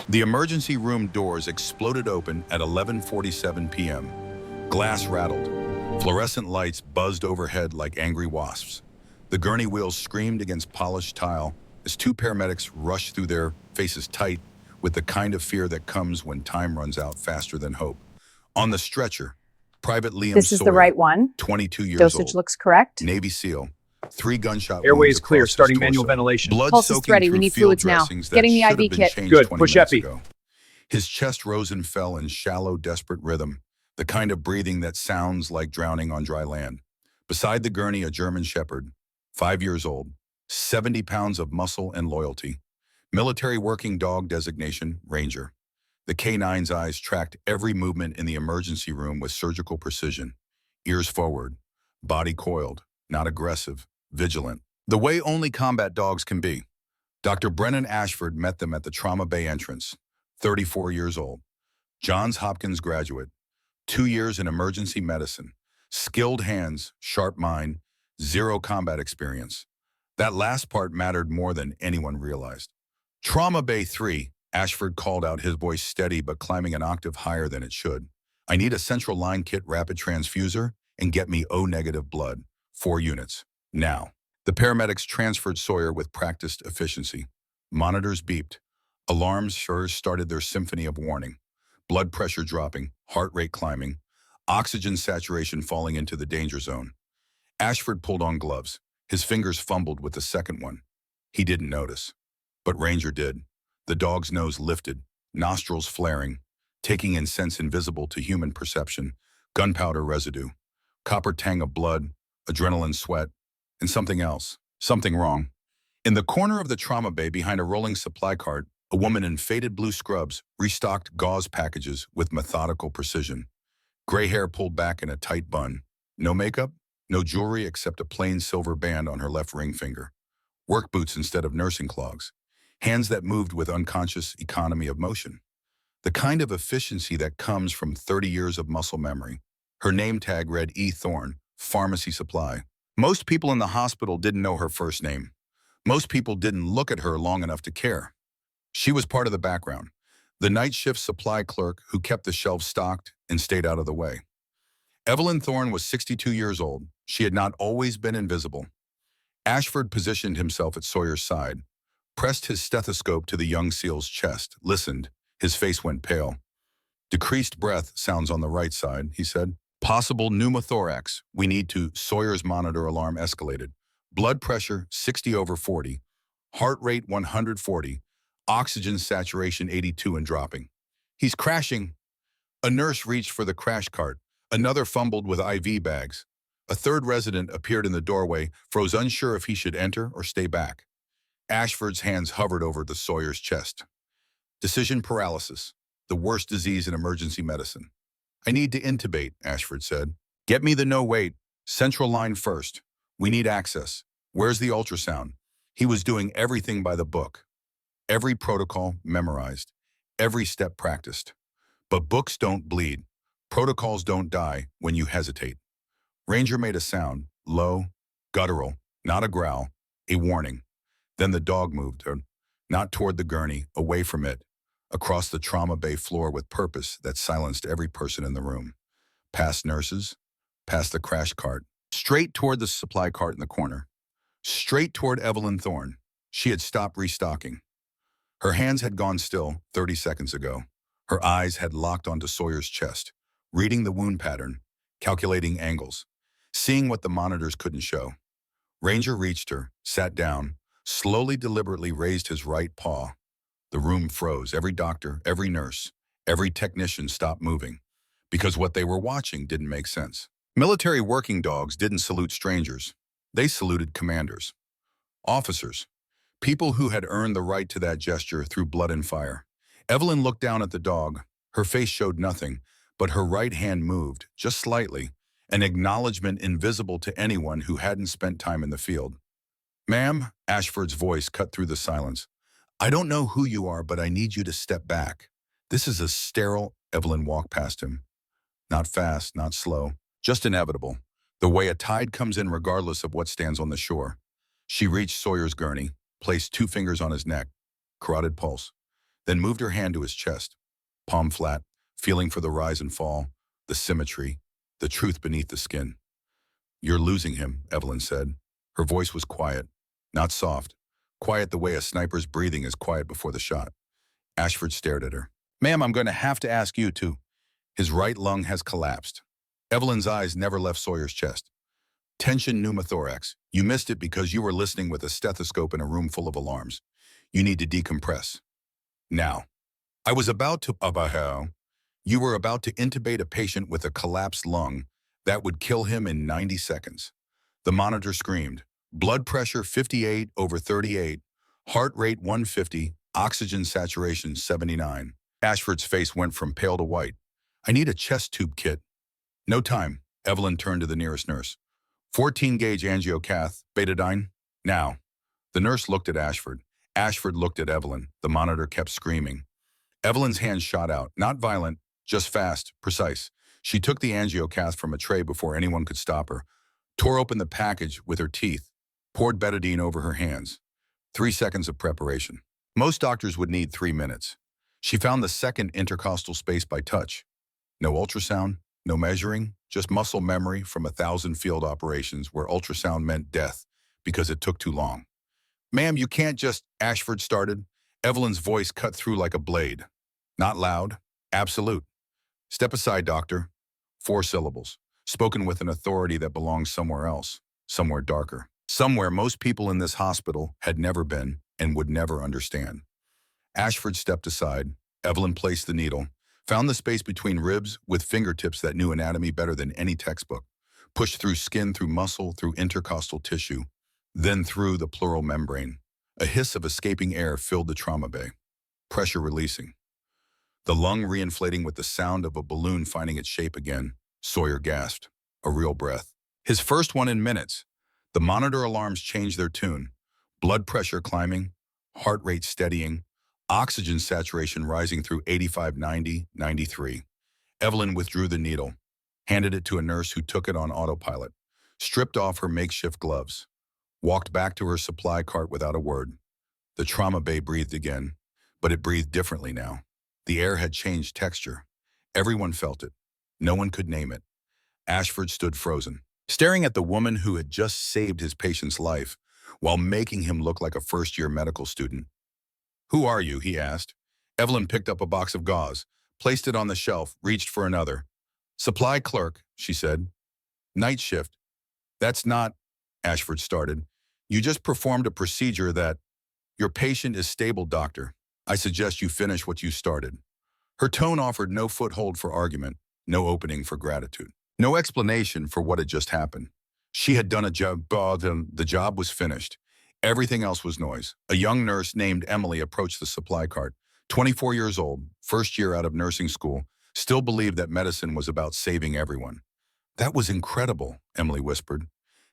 The emergency room doors exploded open at 11:47 p.m. Glass rattled. Fluorescent lights buzzed overhead like angry wasps. The gurney wheels screamed against polished tile as two paramedics rushed through, their faces tight with the kind of fear that comes when time runs out faster than hope. On the stretcher, Private Liam This is the Sawyer, right one. 22 years Dosage old, looks correct. Navy SEAL, 3 gunshot Airway wounds is clear, across his starting manual torso. ventilation. Blood Pulse is soaking thready. We through need field fluids now. dressings that Getting the should IV have been kit. changed Good. 20 Push minutes epi. ago. His chest rose and fell in shallow, desperate rhythm, the kind of breathing that sounds like drowning on dry land. Beside the gurney, a German shepherd, 5 years old, 70 pounds of muscle and loyalty. Military working dog designation, Ranger. The K9's eyes tracked every movement in the emergency room with surgical precision. Ears forward, body coiled, not aggressive, vigilant. The way only combat dogs can be. Dr. Brennan Ashford met them at the Trauma Bay entrance, 34 years old. Johns Hopkins graduate, 2 years in emergency medicine, skilled hands, sharp mind, 0 combat experience. That last part mattered more than anyone realized. Trauma Bay 3, Ashford called out, his voice steady but climbing an octave higher than it should. I need a central line kit rapid transfuser and get me O-negative blood, 4 units, now. The paramedics transferred Sawyer with practiced efficiency. Monitors beeped. Alarms started their symphony of warning. Blood pressure dropping, heart rate climbing, oxygen saturation falling into the danger zone. Ashford pulled on gloves. His fingers fumbled with the second one. He didn't notice. But Ranger did. The dog's nose lifted, nostrils flaring, taking in scents invisible to human perception, gunpowder residue, copper tang of blood, adrenaline sweat, and something else, something wrong. In the corner of the trauma bay behind a rolling supply cart, a woman in faded blue scrubs restocked gauze packages with methodical precision. Gray hair pulled back in a tight bun. No makeup, no jewelry except a plain silver band on her left ring finger. Work boots instead of nursing clogs. Hands that moved with unconscious economy of motion. The kind of efficiency that comes from 30 years of muscle memory. Her name tag read E. Thorne, Pharmacy Supply. Most people in the hospital didn't know her first name. Most people didn't look at her long enough to care. She was part of the background, the night shift supply clerk who kept the shelves stocked and stayed out of the way. Evelyn Thorne was 62 years old. She had not always been invisible. Ashford positioned himself at Sawyer's side, pressed his stethoscope to the young SEAL's chest, listened. His face went pale. Decreased breath sounds on the right side, he said. Possible pneumothorax. We need to. Sawyer's monitor alarm escalated. Blood pressure 60/40. Heart rate 140. Oxygen saturation 82 and dropping. He's crashing. A nurse reached for the crash cart. Another fumbled with IV bags. A third resident appeared in the doorway, froze unsure if he should enter or stay back. Ashford's hands hovered over the Sawyer's chest. Decision paralysis, the worst disease in emergency medicine. I need to intubate, Ashford said. Get me the no-wait. Central line first. We need access. Where's the ultrasound? He was doing everything by the book. Every protocol memorized. Every step practiced. But books don't bleed. Protocols don't die when you hesitate. Ranger made a sound, low, guttural, not a growl, a warning. Then the dog moved, not toward the gurney, away from it, across the trauma bay floor with purpose that silenced every person in the room. Past nurses, past the crash cart, straight toward the supply cart in the corner. Straight toward Evelyn Thorne. She had stopped restocking. Her hands had gone still 30 seconds ago. Her eyes had locked onto Sawyer's chest, reading the wound pattern, calculating angles, seeing what the monitors couldn't show. Ranger reached her, sat down, slowly, deliberately raised his right paw. The room froze. Every doctor, every nurse, every technician stopped moving, because what they were watching didn't make sense. Military working dogs didn't salute strangers. They saluted commanders, officers, people who had earned the right to that gesture through blood and fire. Evelyn looked down at the dog. Her face showed nothing, but her right hand moved, just slightly, an acknowledgement invisible to anyone who hadn't spent time in the field. Ma'am, Ashford's voice cut through the silence. I don't know who you are, but I need you to step back. This is a sterile. Evelyn walked past him. Not fast, not slow, just inevitable. The way a tide comes in regardless of what stands on the shore. She reached Sawyer's gurney, placed 2 fingers on his neck. Carotid pulse. then moved her hand to his chest, palm flat, feeling for the rise and fall, the symmetry, the truth beneath the skin. "You're losing him," Evelyn said. Her voice was quiet, not soft, quiet the way a sniper's breathing is quiet before the shot. Ashford stared at her. "Ma'am, I'm going to have to ask you to." His right lung has collapsed. Evelyn's eyes never left Sawyer's chest. "Tension pneumothorax. You missed it because you were listening with a stethoscope in a room full of alarms. You need to decompress. Now." "I was about to, You were about to intubate a patient with a collapsed lung that would kill him in 90 seconds. The monitor screamed. Blood pressure 58/38, heart rate 150, oxygen saturation 79. Ashford's face went from pale to white. "I need a chest tube kit." "No time." Evelyn turned to the nearest nurse. 14-gauge angiocath, betadine, now." The nurse looked at Ashford. Ashford looked at Evelyn. The monitor kept screaming. Evelyn's hand shot out, not violent, just fast, precise. She took the angiocath from a tray before anyone could stop her, tore open the package with her teeth, poured betadine over her hands. 3 seconds of preparation. Most doctors would need 3 minutes. She found the second intercostal space by touch. No ultrasound, no measuring, just muscle memory from 1,000 field operations where ultrasound meant death because it took too long. "Ma'am, you can't just," Ashford started. Evelyn's voice cut through like a blade. Not loud, absolute. "Step aside, doctor." 4 syllables, spoken with an authority that belongs somewhere else, somewhere darker. Somewhere most people in this hospital had never been and would never understand. Ashford stepped aside. Evelyn placed the needle, found the space between ribs with fingertips that knew anatomy better than any textbook, pushed through skin, through muscle, through intercostal tissue, then through the pleural membrane. A hiss of escaping air filled the trauma bay. Pressure releasing. The lung reinflating with the sound of a balloon finding its shape again. Sawyer gasped. A real breath. His first one in minutes. The monitor alarms changed their tune. Blood pressure climbing, heart rate steadying, oxygen saturation rising through 85, 90, 93. Evelyn withdrew the needle, handed it to a nurse who took it on autopilot, stripped off her makeshift gloves, walked back to her supply cart without a word. The trauma bay breathed again, but it breathed differently now. The air had changed texture. Everyone felt it. No one could name it. Ashford stood frozen, staring at the woman who had just saved his patient's life while making him look like a first-year medical student. "Who are you?" he asked. Evelyn picked up a box of gauze, placed it on the shelf, reached for another. "Supply clerk," she said. "Night shift." "That's not," Ashford started. "You just performed a procedure that—" "Your patient is stable, doctor. I suggest you finish what you started." Her tone offered no foothold for argument, no opening for gratitude, no explanation for what had just happened. She had done a job, the job was finished. Everything else was noise. A young nurse named Emily approached the supply cart. 24 years old, first year out of nursing school, still believed that medicine was about saving everyone. "That was incredible," Emily whispered.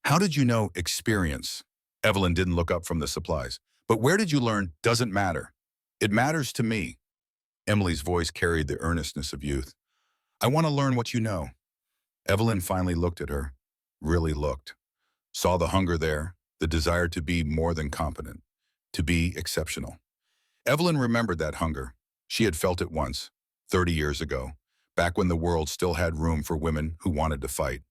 "How did you know experience?" Evelyn didn't look up from the supplies. "But where did you learn? Doesn't matter. It matters to me." Emily's voice carried the earnestness of youth. "I want to learn what you know." Evelyn finally looked at her, really looked. Saw the hunger there, the desire to be more than competent, to be exceptional. Evelyn remembered that hunger. She had felt it once, 30 years ago, back when the world still had room for women who wanted to fight.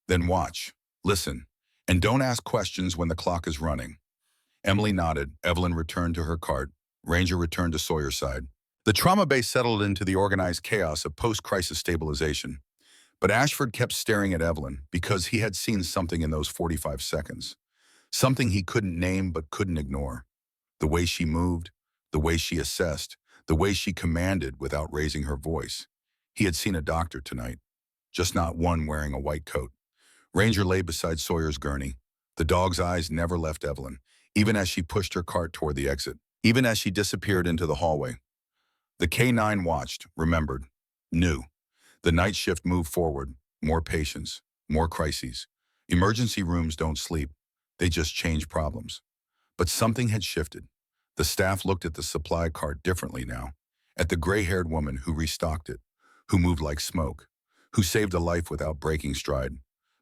"Then watch, listen, and don't ask questions when the clock is running." Emily nodded. Evelyn returned to her cart. Ranger returned to Sawyer's side. The trauma base settled into the organized chaos of post-crisis stabilization. But Ashford kept staring at Evelyn because he had seen something in those 45 seconds. Something he couldn't name but couldn't ignore. The way she moved, the way she assessed, the way she commanded without raising her voice. He had seen a doctor tonight, just not one wearing a white coat. Ranger lay beside Sawyer's gurney. The dog's eyes never left Evelyn, even as she pushed her cart toward the exit, even as she disappeared into the hallway. The K9 watched, remembered, knew. The night shift moved forward, more patients, more crises. Emergency rooms don't sleep, they just change problems. But something had shifted. The staff looked at the supply cart differently now, at the gray-haired woman who restocked it, who moved like smoke, who saved a life without breaking stride.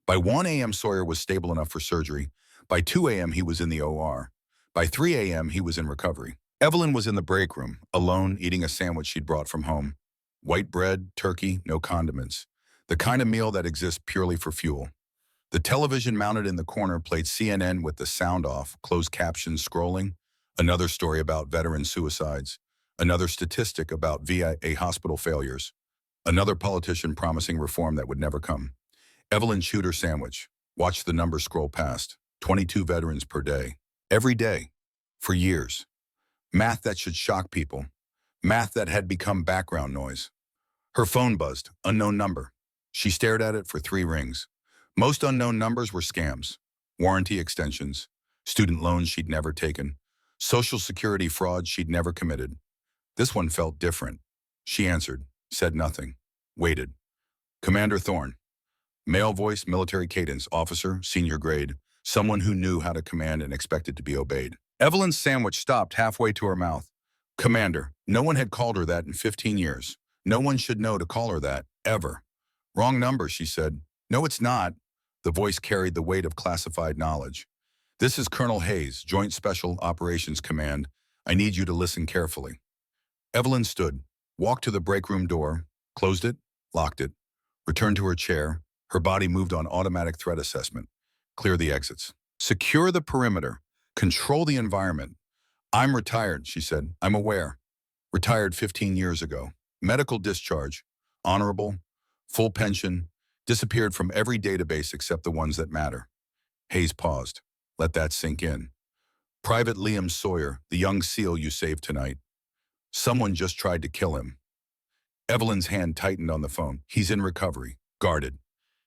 By 1 a.m. Sawyer was stable enough for surgery. By 2 a.m. he was in the OR. By 3 a.m. he was in recovery. Evelyn was in the break room, alone, eating a sandwich she'd brought from home. White bread, turkey, no condiments. The kind of meal that exists purely for fuel. The television mounted in the corner played CNN with the sound off, closed captions scrolling. Another story about veteran suicides. Another statistic about VA hospital failures. Another politician promising reform that would never come. Evelyn chewed her sandwich, watched the numbers scroll past. 22 veterans per day. Every day. For years. Math that should shock people. Math that had become background noise. Her phone buzzed, unknown number. She stared at it for 3 rings. Most unknown numbers were scams, warranty extensions, student loans she'd never taken, social security fraud she'd never committed. This one felt different. She answered, said nothing, waited. Commander Thorne. Male voice, military cadence, officer, senior grade, someone who knew how to command and expected to be obeyed. Evelyn's sandwich stopped halfway to her mouth. Commander. No one had called her that in 15 years. No one should know to call her that, ever. Wrong number, she said. No, it's not. The voice carried the weight of classified knowledge. This is Colonel Hayes, Joint Special Operations Command. I need you to listen carefully. Evelyn stood, walked to the break room door, closed it, locked it, returned to her chair. Her body moved on automatic threat assessment. Clear the exits. Secure the perimeter. Control the environment. I'm retired, she said. I'm aware. Retired 15 years ago. Medical discharge. Honorable. Full pension. Disappeared from every database except the ones that matter. Hayes paused. Let that sink in. Private Liam Sawyer, the young SEAL you saved tonight. Someone just tried to kill him. Evelyn's hand tightened on the phone. He's in recovery. Guarded.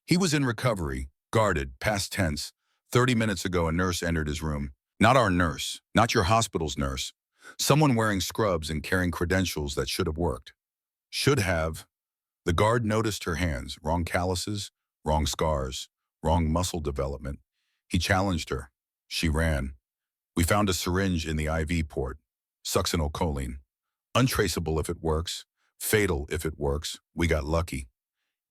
He was in recovery. Guarded. Past tense. 30 minutes ago, a nurse entered his room. Not our nurse. Not your hospital's nurse. Someone wearing scrubs and carrying credentials that should have worked. Should have. The guard noticed her hands. Wrong calluses. Wrong scars. Wrong muscle development. He challenged her. She ran. We found a syringe in the IV port. Succinylcholine. Untraceable if it works. Fatal if it works. We got lucky.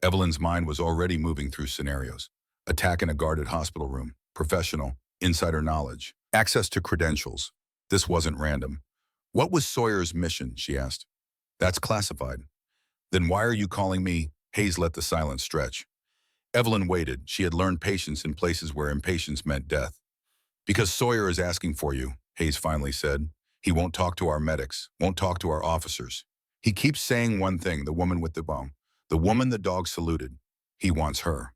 Evelyn's mind was already moving through scenarios. Attack in a guarded hospital room. Professional. Insider knowledge. Access to credentials. This wasn't random. What was Sawyer's mission, she asked. That's classified. Then why are you calling me? Hayes let the silence stretch. Evelyn waited. She had learned patience in places where impatience meant death. Because Sawyer is asking for you, Hayes finally said. He won't talk to our medics, won't talk to our officers. He keeps saying one thing, the woman with the bone. The woman the dog saluted. He wants her.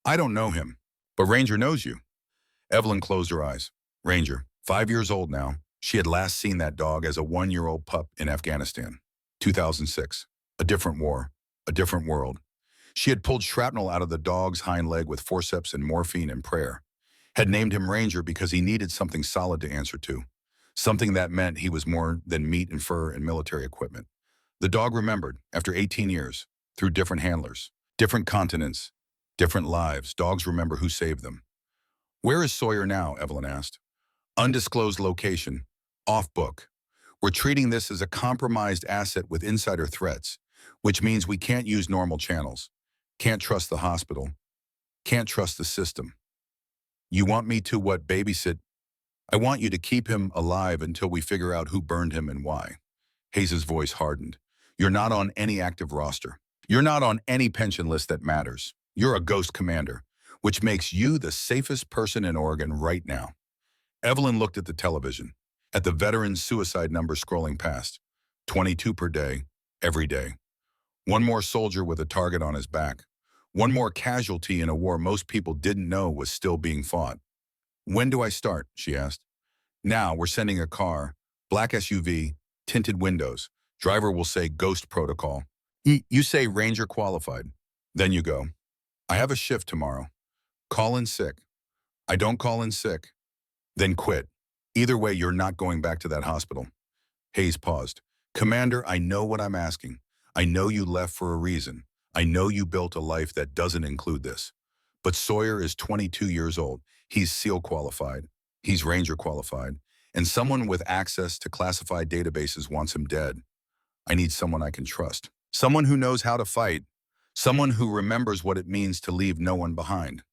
I don't know him, but Ranger knows you. Evelyn closed her eyes. Ranger, 5 years old now. She had last seen that dog as a 1-year-old pup in Afghanistan. 2006. A different war. A different world. She had pulled shrapnel out of the dog's hind leg with forceps and morphine and prayer. Had named him Ranger because he needed something solid to answer to. Something that meant he was more than meat and fur and military equipment. The dog remembered, after 18 years, through different handlers, different continents, different lives. Dogs remember who saved them. Where is Sawyer now? Evelyn asked. Undisclosed location. Off book. We're treating this as a compromised asset with insider threats, which means we can't use normal channels. Can't trust the hospital. Can't trust the system. You want me to what, babysit? I want you to keep him alive until we figure out who burned him and why. Hayes' voice hardened. You're not on any active roster. You're not on any pension list that matters. You're a ghost commander, which makes you the safest person in Oregon right now. Evelyn looked at the television, at the veteran suicide number scrolling past. 22 per day, every day. One more soldier with a target on his back. One more casualty in a war most people didn't know was still being fought. When do I start? She asked. Now, we're sending a car, black SUV, tinted windows. Driver will say ghost protocol. You say Ranger qualified. Then you go. I have a shift tomorrow. Call in sick. I don't call in sick. Then quit. Either way, you're not going back to that hospital. Hayes paused. Commander, I know what I'm asking. I know you left for a reason. I know you built a life that doesn't include this. But Sawyer is 22 years old. He's SEAL qualified. He's Ranger qualified. And someone with access to classified databases wants him dead. I need someone I can trust. Someone who knows how to fight. Someone who remembers what it means to leave no one behind.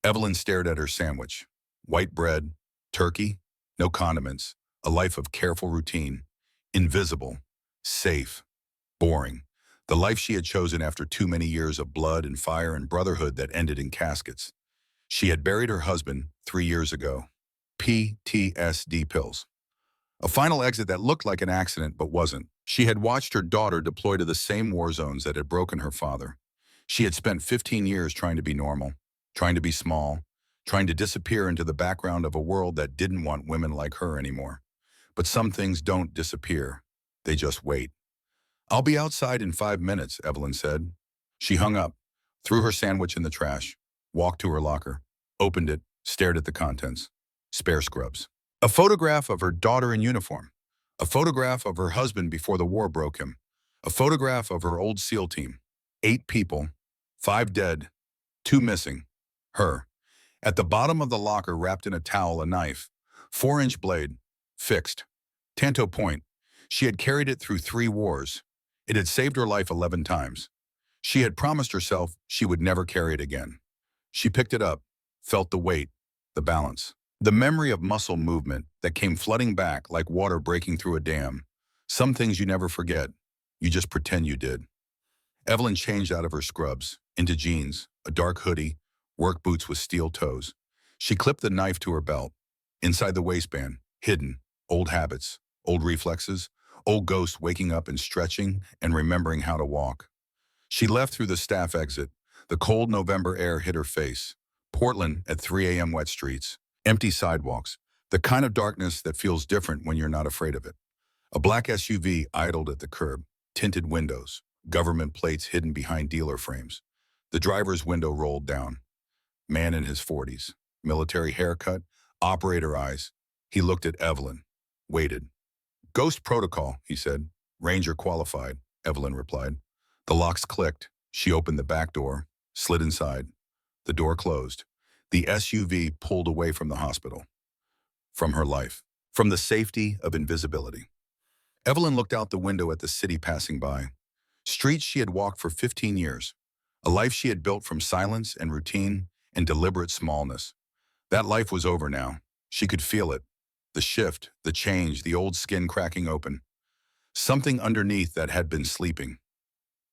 Evelyn stared at her sandwich. White bread, turkey, no condiments, A life of careful routine. Invisible. Safe. Boring. The life she had chosen after too many years of blood and fire and brotherhood that ended in caskets. She had buried her husband 3 years ago. PTSD pills. A final exit that looked like an accident but wasn't. She had watched her daughter deploy to the same war zones that had broken her father. She had spent 15 years trying to be normal, trying to be small, trying to disappear into the background of a world that didn't want women like her anymore. But some things don't disappear. They just wait. "I'll be outside in 5 minutes," Evelyn said. She hung up, threw her sandwich in the trash, walked to her locker, opened it, stared at the contents. Spare scrubs. A photograph of her daughter in uniform. A photograph of her husband before the war broke him. A photograph of her old SEAL team. 8 people, 5 dead, 2 missing. Her. At the bottom of the locker, wrapped in a towel, a knife. 4-inch blade. Fixed. Tanto point. She had carried it through 3 wars. It had saved her life 11 times. She had promised herself she would never carry it again. She picked it up, felt the weight, the balance. The memory of muscle movement that came flooding back like water breaking through a dam. Some things you never forget. You just pretend you did. Evelyn changed out of her scrubs, into jeans, a dark hoodie, work boots with steel toes. She clipped the knife to her belt. Inside the waistband, hidden, old habits, old reflexes, old ghosts waking up and stretching and remembering how to walk. She left through the staff exit. The cold November air hit her face. Portland at 3 a.m. wet streets. Empty sidewalks. The kind of darkness that feels different when you're not afraid of it. A black SUV idled at the curb. Tinted windows. Government plates hidden behind dealer frames. The driver's window rolled down. Man in his 40s. Military haircut. Operator eyes. He looked at Evelyn. Waited. "Ghost protocol," he said. "Ranger qualified," Evelyn replied. The locks clicked. She opened the back door, slid inside. The door closed. The SUV pulled away from the hospital. From her life. From the safety of invisibility. Evelyn looked out the window at the city passing by. Streets she had walked for 15 years. A life she had built from silence and routine and deliberate smallness. That life was over now. She could feel it. The shift, the change, the old skin cracking open. Something underneath that had been sleeping.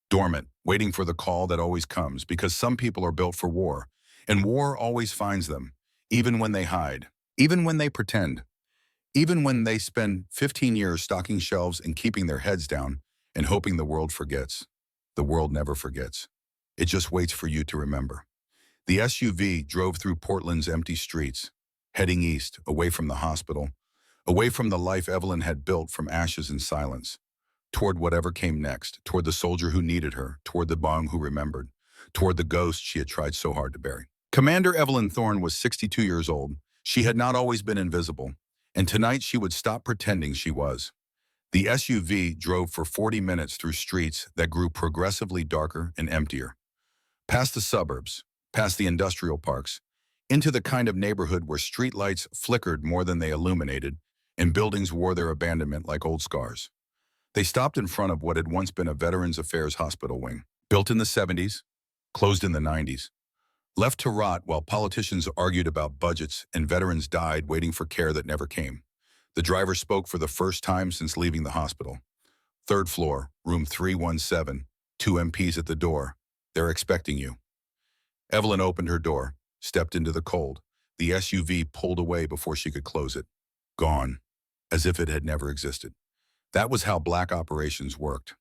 Dormant, waiting for the call that always comes, because some people are built for war, and war always finds them, even when they hide, even when they pretend, even when they spend 15 years stocking shelves and keeping their heads down and hoping the world forgets. The world never forgets. It just waits for you to remember. The SUV drove through Portland's empty streets, heading east, away from the hospital, away from the life Evelyn had built from ashes and silence, toward whatever came next, toward the soldier who needed her, toward the bong who remembered, toward the ghost she had tried so hard to bury. Commander Evelyn Thorne was 62 years old. She had not always been invisible, and tonight she would stop pretending she was. The SUV drove for 40 minutes through streets that grew progressively darker and emptier, past the suburbs, past the industrial parks, into the kind of neighborhood where streetlights flickered more than they illuminated, and buildings wore their abandonment like old scars. They stopped in front of what had once been a Veterans Affairs hospital wing, built in the 70s, closed in the 90s. Left to rot while politicians argued about budgets and veterans died waiting for care that never came. The driver spoke for the first time since leaving the hospital. 3rd floor, room 317, 2 MPs at the door. "They're expecting you." Evelyn opened her door, stepped into the cold. The SUV pulled away before she could close it. Gone, as if it had never existed. That was how black operations worked.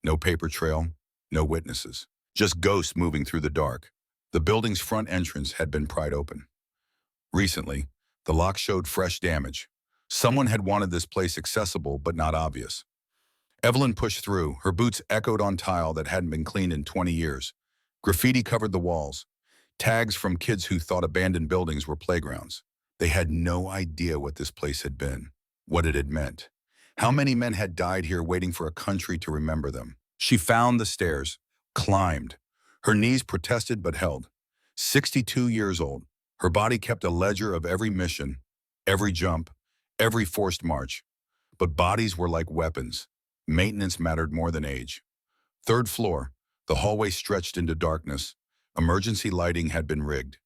No paper trail, no witnesses. Just ghosts moving through the dark. The building's front entrance had been pried open. Recently, the lock showed fresh damage. Someone had wanted this place accessible but not obvious. Evelyn pushed through. Her boots echoed on tile that hadn't been cleaned in 20 years. Graffiti covered the walls. Tags from kids who thought abandoned buildings were playgrounds. They had no idea what this place had been, what it had meant. How many men had died here waiting for a country to remember them? She found the stairs, climbed. Her knees protested but held. 62 years old. Her body kept a ledger of every mission, every jump, every forced march. But bodies were like weapons. Maintenance mattered more than age. 3rd floor. The hallway stretched into darkness. Emergency lighting had been rigged.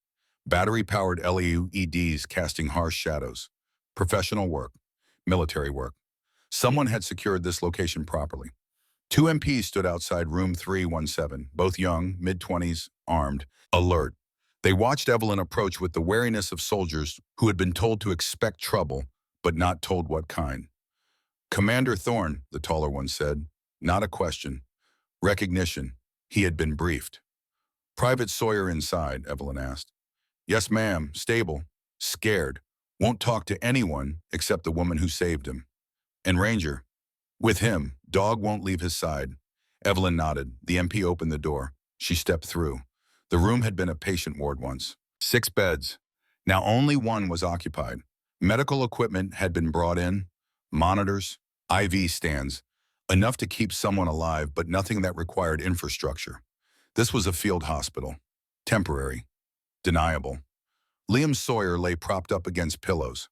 Battery-powered LEDs casting harsh shadows. Professional work. Military work. Someone had secured this location properly. Two MPs stood outside room 317, both young, mid-20s, armed, alert. They watched Evelyn approach with the wariness of soldiers who had been told to expect trouble, but not told what kind. "Commander Thorne," the taller one said. Not a question. Recognition. He had been briefed. "Private Sawyer inside," Evelyn asked. "Yes, ma'am. Stable. Scared. Won't talk to anyone except the woman who saved him. And Ranger?" "With him. Dog won't leave his side." Evelyn nodded. The MP opened the door. She stepped through. The room had been a patient ward once. 6 beds. Now only one was occupied. Medical equipment had been brought in. Monitors, IV stands. Enough to keep someone alive, but nothing that required infrastructure. This was a field hospital. Temporary. Deniable. Liam Sawyer lay propped up against pillows.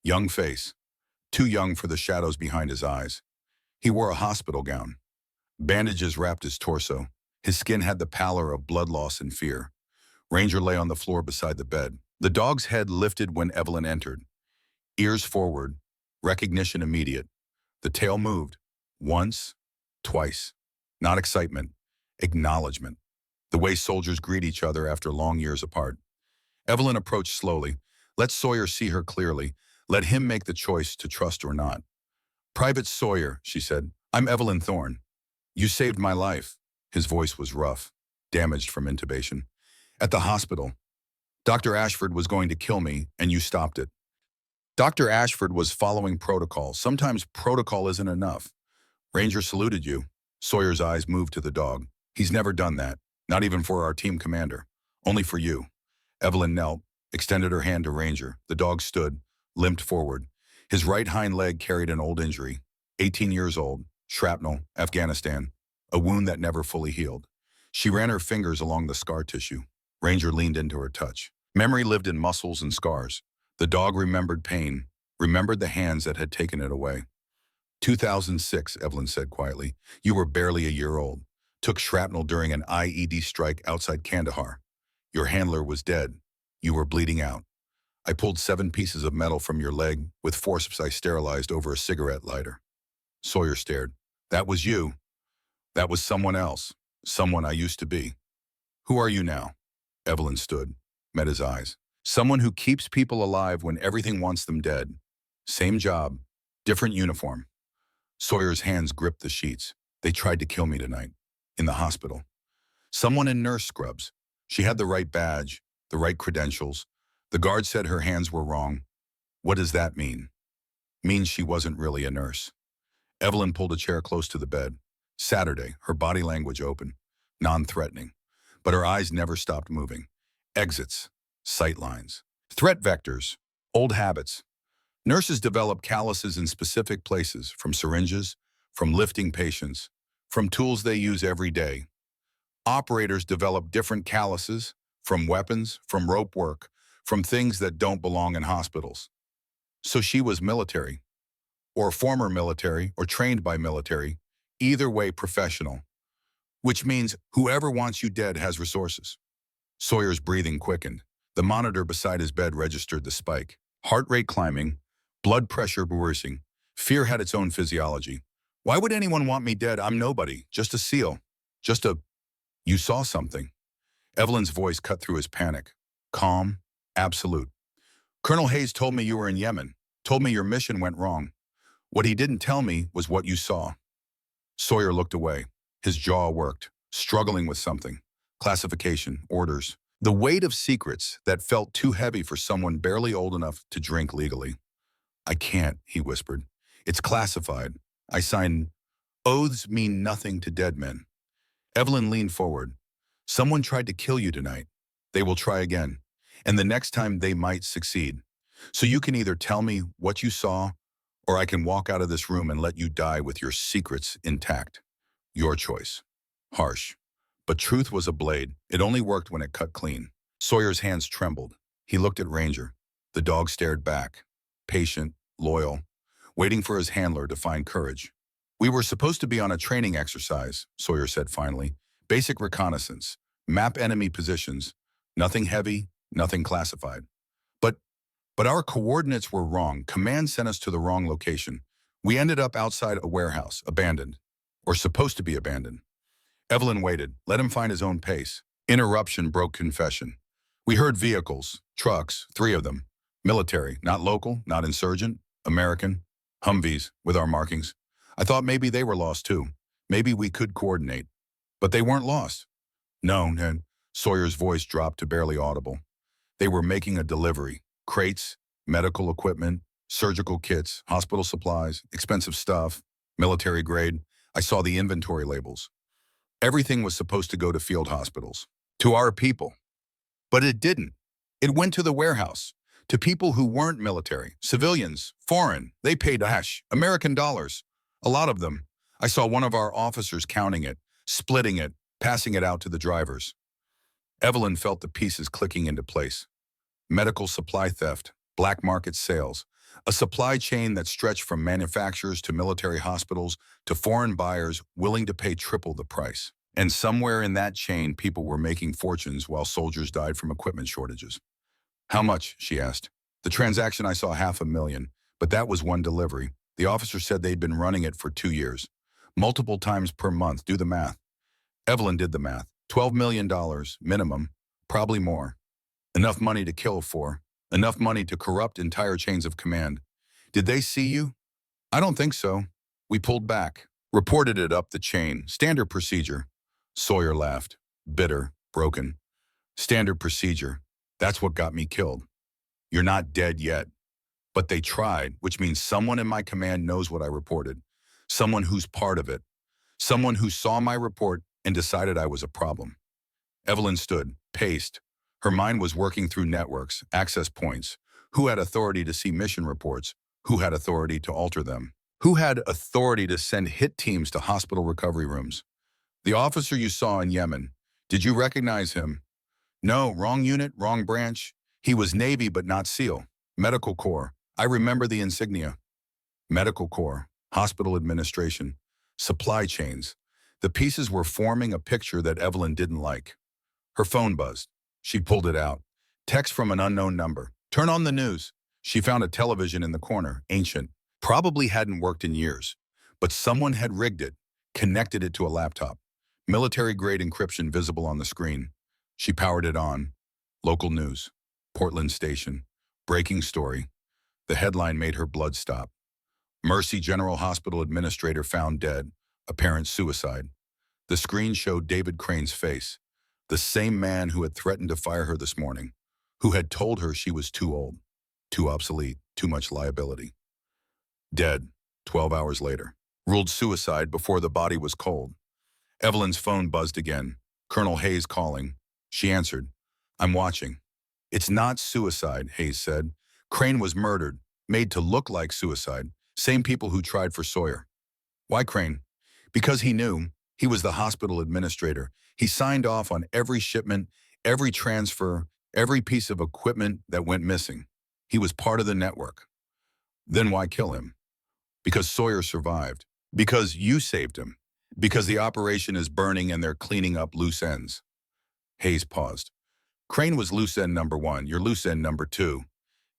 Young face. Too young for the shadows behind his eyes. He wore a hospital gown. Bandages wrapped his torso. His skin had the pallor of blood loss and fear. Ranger lay on the floor beside the bed. The dog's head lifted when Evelyn entered. Ears forward. Recognition immediate. The tail moved. Once. Twice. Not excitement. Acknowledgement. The way soldiers greet each other after long years apart. Evelyn approached slowly. Let Sawyer see her clearly. Let him make the choice to trust or not. "Private Sawyer," she said. "I'm Evelyn Thorne. You saved my life." His voice was rough, damaged from intubation. "At the hospital. Dr. Ashford was going to kill me, and you stopped it." Dr. Ashford was following protocol. Sometimes protocol isn't enough. "Ranger saluted you." Sawyer's eyes moved to the dog. "He's never done that. Not even for our team commander. Only for you." Evelyn knelt, extended her hand to Ranger. The dog stood, limped forward. His right hind leg carried an old injury. 18 years old, shrapnel, Afghanistan, a wound that never fully healed. She ran her fingers along the scar tissue. Ranger leaned into her touch. Memory lived in muscles and scars. The dog remembered pain, remembered the hands that had taken it away. 2006, Evelyn said quietly. "You were barely a year old. Took shrapnel during an IED strike outside Kandahar. Your handler was dead. You were bleeding out. I pulled 7 pieces of metal from your leg. With forceps I sterilized over a cigarette lighter." Sawyer stared. "That was you. That was someone else. Someone I used to be." "Who are you now?" Evelyn stood, met his eyes. "Someone who keeps people alive when everything wants them dead. Same job, different uniform." Sawyer's hands gripped the sheets. "They tried to kill me tonight. In the hospital. Someone in nurse scrubs. She had the right badge, the right credentials. The guard said her hands were wrong. What does that mean?" "Means she wasn't really a nurse." Evelyn pulled a chair close to the bed. Saturday, her body language open, non-threatening. But her eyes never stopped moving. Exits, sight lines, threat vectors, old habits. Nurses develop calluses in specific places, from syringes, from lifting patients, from tools they use every day. Operators develop different calluses, from weapons, from rope work, from things that don't belong in hospitals. So she was military, or former military, or trained by military, either way professional, which means whoever wants you dead has resources. Sawyer's breathing quickened. The monitor beside his bed registered the spike. Heart rate climbing, blood pressure rising. Fear had its own physiology. "Why would anyone want me dead? I'm nobody, just a SEAL. Just a..." "You saw something." Evelyn's voice cut through his panic. Calm, absolute. "Colonel Hayes told me you were in Yemen, told me your mission went wrong. What he didn't tell me was what you saw." Sawyer looked away. His jaw worked, struggling with something. Classification, orders. The weight of secrets that felt too heavy for someone barely old enough to drink legally. "I can't," he whispered. "It's classified. I signed. Oaths mean nothing to dead men." Evelyn leaned forward. "Someone tried to kill you tonight. They will try again. And the next time they might succeed. So you can either tell me what you saw, or I can walk out of this room and let you die with your secrets intact. Your choice." Harsh. But truth was a blade. It only worked when it cut clean. Sawyer's hands trembled. He looked at Ranger. The dog stared back. Patient, loyal, waiting for his handler to find courage. "We were supposed to be on a training exercise," Sawyer said finally. "Basic reconnaissance. Map enemy positions. Nothing heavy, nothing classified. But But our coordinates were wrong. Command sent us to the wrong location. We ended up outside a warehouse, abandoned. Or supposed to be abandoned. Evelyn waited. Let him find his own pace. Interruption broke confession. We heard vehicles, trucks, 3 of them. Military, not local, not insurgent, American. Humvees, with our markings. I thought maybe they were lost too. Maybe we could coordinate. But they weren't lost. No, Ned. Sawyer's voice dropped to barely audible. They were making a delivery. Crates, medical equipment, surgical kits, hospital supplies, expensive stuff, military grade. I saw the inventory labels. Everything was supposed to go to field hospitals, to our people. But it didn't. It went to the warehouse, to people who weren't military, civilians, foreign. They paid American dollars. A lot of them. I saw one of our officers counting it, splitting it, passing it out to the drivers. Evelyn felt the pieces clicking into place. Medical supply theft, black market sales, a supply chain that stretched from manufacturers to military hospitals to foreign buyers willing to pay triple the price. And somewhere in that chain, people were making fortunes while soldiers died from equipment shortages. How much? She asked. The transaction I saw $500,000, but that was one delivery. The officer said they'd been running it for 2 years. Multiple times per month. Do the math. Evelyn did the math. $12 million minimum, probably more. Enough money to kill for. Enough money to corrupt entire chains of command. Did they see you? I don't think so. We pulled back. Reported it up the chain. Standard procedure. Sawyer laughed. Bitter. Broken. Standard procedure. That's what got me killed. You're not dead yet. But they tried, which means someone in my command knows what I reported. Someone who's part of it. Someone who saw my report and decided I was a problem. Evelyn stood, paced. Her mind was working through networks, access points. Who had authority to see mission reports? Who had authority to alter them? Who had authority to send hit teams to hospital recovery rooms? The officer you saw in Yemen, did you recognize him? No, wrong unit, wrong branch. He was Navy but not SEAL. Medical Corps. I remember the insignia. Medical Corps, hospital administration, supply chains. The pieces were forming a picture that Evelyn didn't like. Her phone buzzed. She pulled it out. Text from an unknown number. Turn on the news. She found a television in the corner, ancient. Probably hadn't worked in years. But someone had rigged it, connected it to a laptop. Military-grade encryption visible on the screen. She powered it on. Local news. Portland Station. Breaking story. The headline made her blood stop. Mercy General Hospital Administrator found dead. Apparent suicide. The screen showed David Crane's face. The same man who had threatened to fire her this morning. Who had told her she was too old. Too obsolete. Too much liability. Dead. 12 hours later. Ruled suicide before the body was cold. Evelyn's phone buzzed again. Colonel Hayes calling. She answered. I'm watching. It's not suicide, Hayes said. Crane was murdered, made to look like suicide. Same people who tried for Sawyer. Why Crane? Because he knew. He was the hospital administrator. He signed off on every shipment, every transfer, every piece of equipment that went missing. He was part of the network. Then why kill him? Because Sawyer survived. Because you saved him. Because the operation is burning and they're cleaning up loose ends. Hayes paused. Crane was loose end number 1, you're loose end number 2.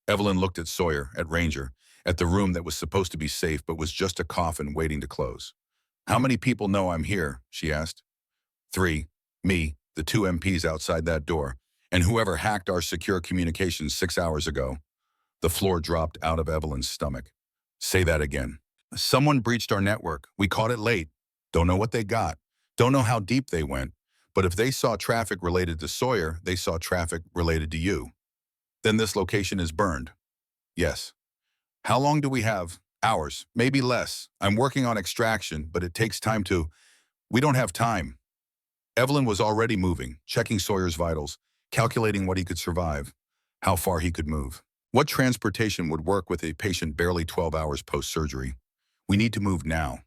Evelyn looked at Sawyer, at Ranger, at the room that was supposed to be safe but was just a coffin waiting to close. How many people know I'm here? She asked. 3. Me, the 2 MPs outside that door, and whoever hacked our secure communications 6 hours ago. The floor dropped out of Evelyn's stomach. Say that again. Someone breached our network. We caught it late. Don't know what they got. Don't know how deep they went. But if they saw traffic related to Sawyer, they saw traffic related to you. Then this location is burned. Yes. How long do we have? Hours, maybe less. I'm working on extraction, but it takes time to... We don't have time. Evelyn was already moving, checking Sawyer's vitals, calculating what he could survive, how far he could move. What transportation would work with a patient barely 12 hours post-surgery? We need to move now.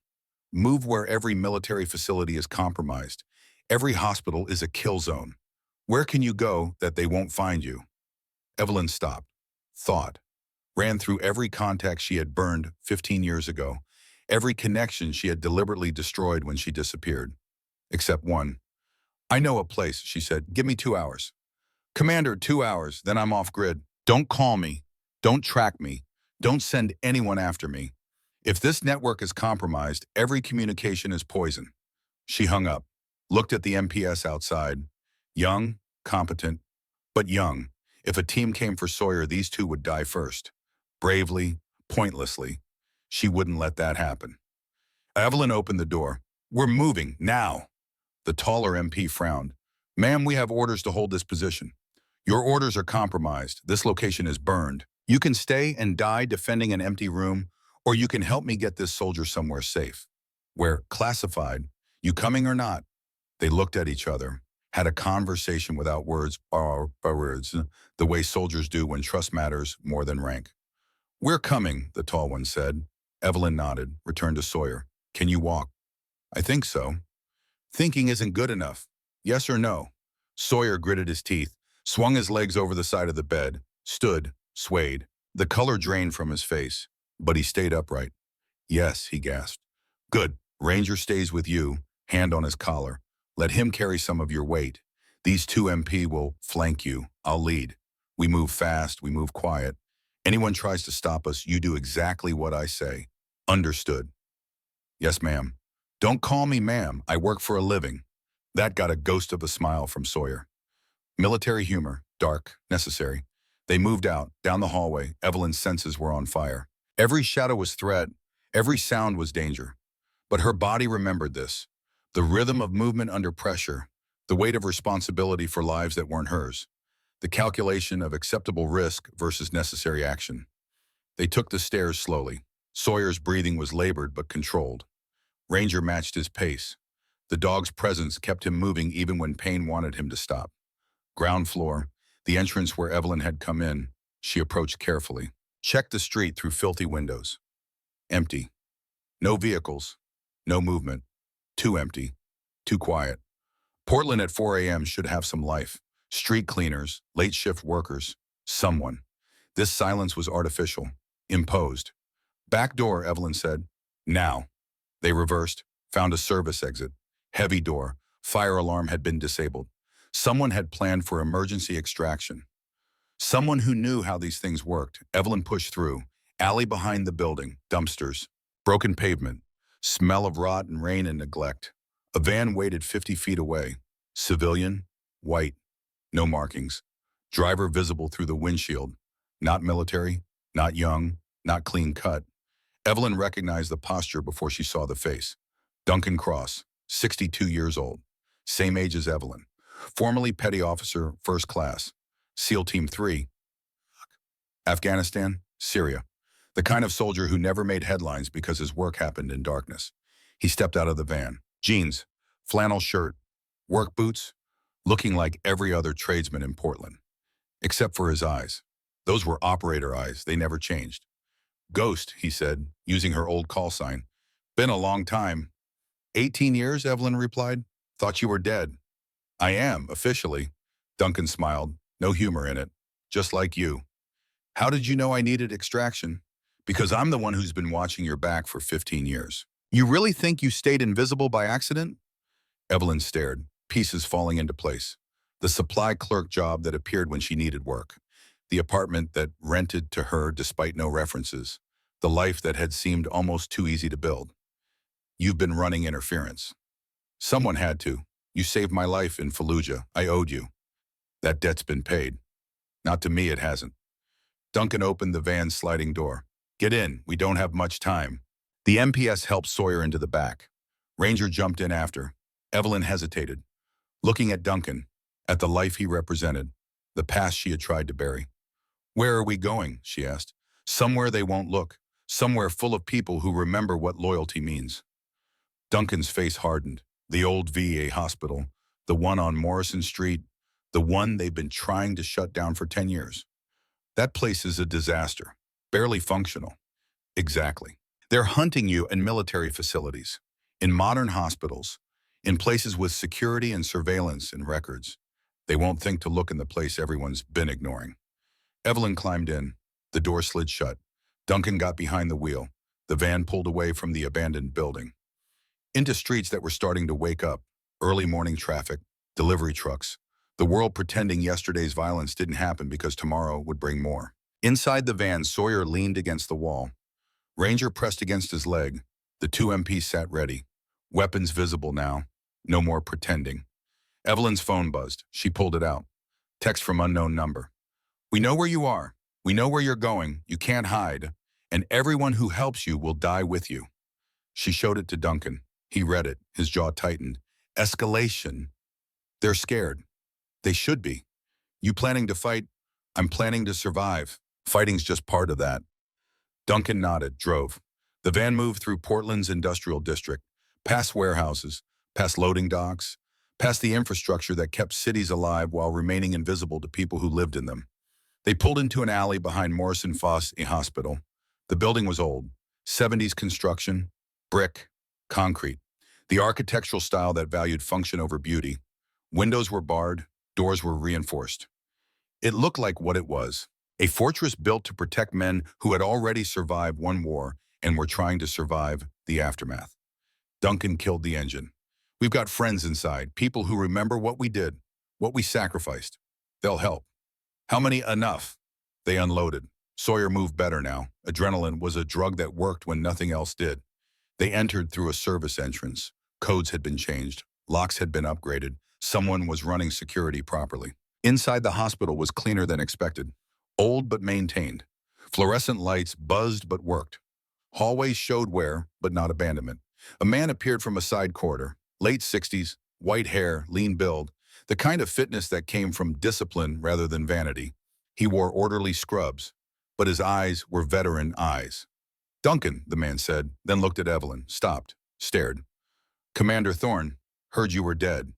Move where every military facility is compromised. Every hospital is a kill zone. Where can you go that they won't find you? Evelyn stopped, thought, ran through every contact she had burned 15 years ago, every connection she had deliberately destroyed when she disappeared. Except one. I know a place, she said. Give me 2 hours. Commander, 2 hours, then I'm off grid. Don't call me. Don't track me. Don't send anyone after me. If this network is compromised, every communication is poison. She hung up, looked at the MPS outside. Young, competent, but young. If a team came for Sawyer, these two would die first. Bravely, pointlessly. She wouldn't let that happen. Evelyn opened the door. We're moving, now. The taller MP frowned. Ma'am, we have orders to hold this position. Your orders are compromised. This location is burned. You can stay and die defending an empty room, or you can help me get this soldier somewhere safe. Where, classified, you coming or not? They looked at each other, had a conversation without words, the way soldiers do when trust matters more than rank. We're coming, the tall one said. Evelyn nodded, returned to Sawyer. Can you walk? I think so. Thinking isn't good enough. Yes or no? Sawyer gritted his teeth, swung his legs over the side of the bed, stood, swayed. The color drained from his face, but he stayed upright. Yes, he gasped. Good. Ranger stays with you, hand on his collar. Let him carry some of your weight. These two MP will flank you. I'll lead. We move fast, we move quiet. Anyone tries to stop us, you do exactly what I say. Understood. Yes, ma'am. Don't call me ma'am. I work for a living. That got a ghost of a smile from Sawyer. Military humor, dark, necessary. They moved out, down the hallway. Evelyn's senses were on fire. Every shadow was threat. Every sound was danger. But her body remembered this. The rhythm of movement under pressure. The weight of responsibility for lives that weren't hers. The calculation of acceptable risk versus necessary action. They took the stairs slowly. Sawyer's breathing was labored but controlled. Ranger matched his pace. The dog's presence kept him moving even when pain wanted him to stop. Ground floor, the entrance where Evelyn had come in, she approached carefully. Checked the street through filthy windows. Empty. No vehicles. No movement. Too empty. Too quiet. Portland at 4 a.m. should have some life. Street cleaners, late shift workers, someone. This silence was artificial, imposed. Back door, Evelyn said. Now. They reversed, found a service exit. Heavy door. Fire alarm had been disabled. Someone had planned for emergency extraction. Someone who knew how these things worked. Evelyn pushed through. Alley behind the building. Dumpsters. Broken pavement. Smell of rot and rain and neglect. A van waited 50 feet away. Civilian. White. No markings. Driver visible through the windshield. Not military. Not young. Not clean cut. Evelyn recognized the posture before she saw the face. Duncan Cross, 62 years old. Same age as Evelyn. Formerly petty officer, first class. SEAL Team 3. Afghanistan, Syria. The kind of soldier who never made headlines because his work happened in darkness. He stepped out of the van. Jeans, flannel shirt, work boots, looking like every other tradesman in Portland. Except for his eyes. Those were operator eyes. They never changed. Ghost, he said, using her old call sign. Been a long time. 18 years, Evelyn replied. Thought you were dead. I am, officially. Duncan smiled. No humor in it. Just like you. How did you know I needed extraction? Because I'm the one who's been watching your back for 15 years. You really think you stayed invisible by accident? Evelyn stared, pieces falling into place. The supply clerk job that appeared when she needed work. The apartment that rented to her despite no references. The life that had seemed almost too easy to build. You've been running interference. Someone had to. You saved my life in Fallujah. I owed you. That debt's been paid. Not to me, it hasn't. Duncan opened the van's sliding door. Get in, we don't have much time. The MPS helped Sawyer into the back. Ranger jumped in after. Evelyn hesitated, looking at Duncan, at the life he represented, the past she had tried to bury. Where are we going? She asked. Somewhere they won't look. Somewhere full of people who remember what loyalty means. Duncan's face hardened. The old VA hospital, the one on Morrison Street, the one they've been trying to shut down for 10 years. That place is a disaster, barely functional. Exactly. They're hunting you in military facilities, in modern hospitals, in places with security and surveillance and records. They won't think to look in the place everyone's been ignoring. Evelyn climbed in. The door slid shut. Duncan got behind the wheel. The van pulled away from the abandoned building. Into streets that were starting to wake up. Early morning traffic, delivery trucks. The world pretending yesterday's violence didn't happen because tomorrow would bring more. Inside the van, Sawyer leaned against the wall. Ranger pressed against his leg. The two MPs sat ready. Weapons visible now. No more pretending. Evelyn's phone buzzed. She pulled it out. Text from unknown number. "We know where you are. We know where you're going. You can't hide. And everyone who helps you will die with you." She showed it to Duncan. He read it. His jaw tightened. Escalation. They're scared. They should be. You planning to fight? I'm planning to survive. Fighting's just part of that. Duncan nodded, drove. The van moved through Portland's industrial district, past warehouses, past loading docks, past the infrastructure that kept cities alive while remaining invisible to people who lived in them. They pulled into an alley behind Morrison Foss Hospital. The building was old, 70s construction, brick, concrete, the architectural style that valued function over beauty. Windows were barred, doors were reinforced. It looked like what it was, a fortress built to protect men who had already survived one war and were trying to survive the aftermath. Duncan killed the engine. "We've got friends inside, people who remember what we did, what we sacrificed. They'll help." "How many?" "Enough." They unloaded. Sawyer moved better now. Adrenaline was a drug that worked when nothing else did. They entered through a service entrance. Codes had been changed. Locks had been upgraded. Someone was running security properly. Inside the hospital was cleaner than expected. Old but maintained. Fluorescent lights buzzed but worked. Hallways showed wear, but not abandonment. A man appeared from a side corridor. Late 60s, white hair, lean build. The kind of fitness that came from discipline rather than vanity. He wore orderly scrubs, but his eyes were veteran eyes. "Duncan," the man said, then looked at Evelyn, stopped, stared. "Commander Thorne, heard you were dead."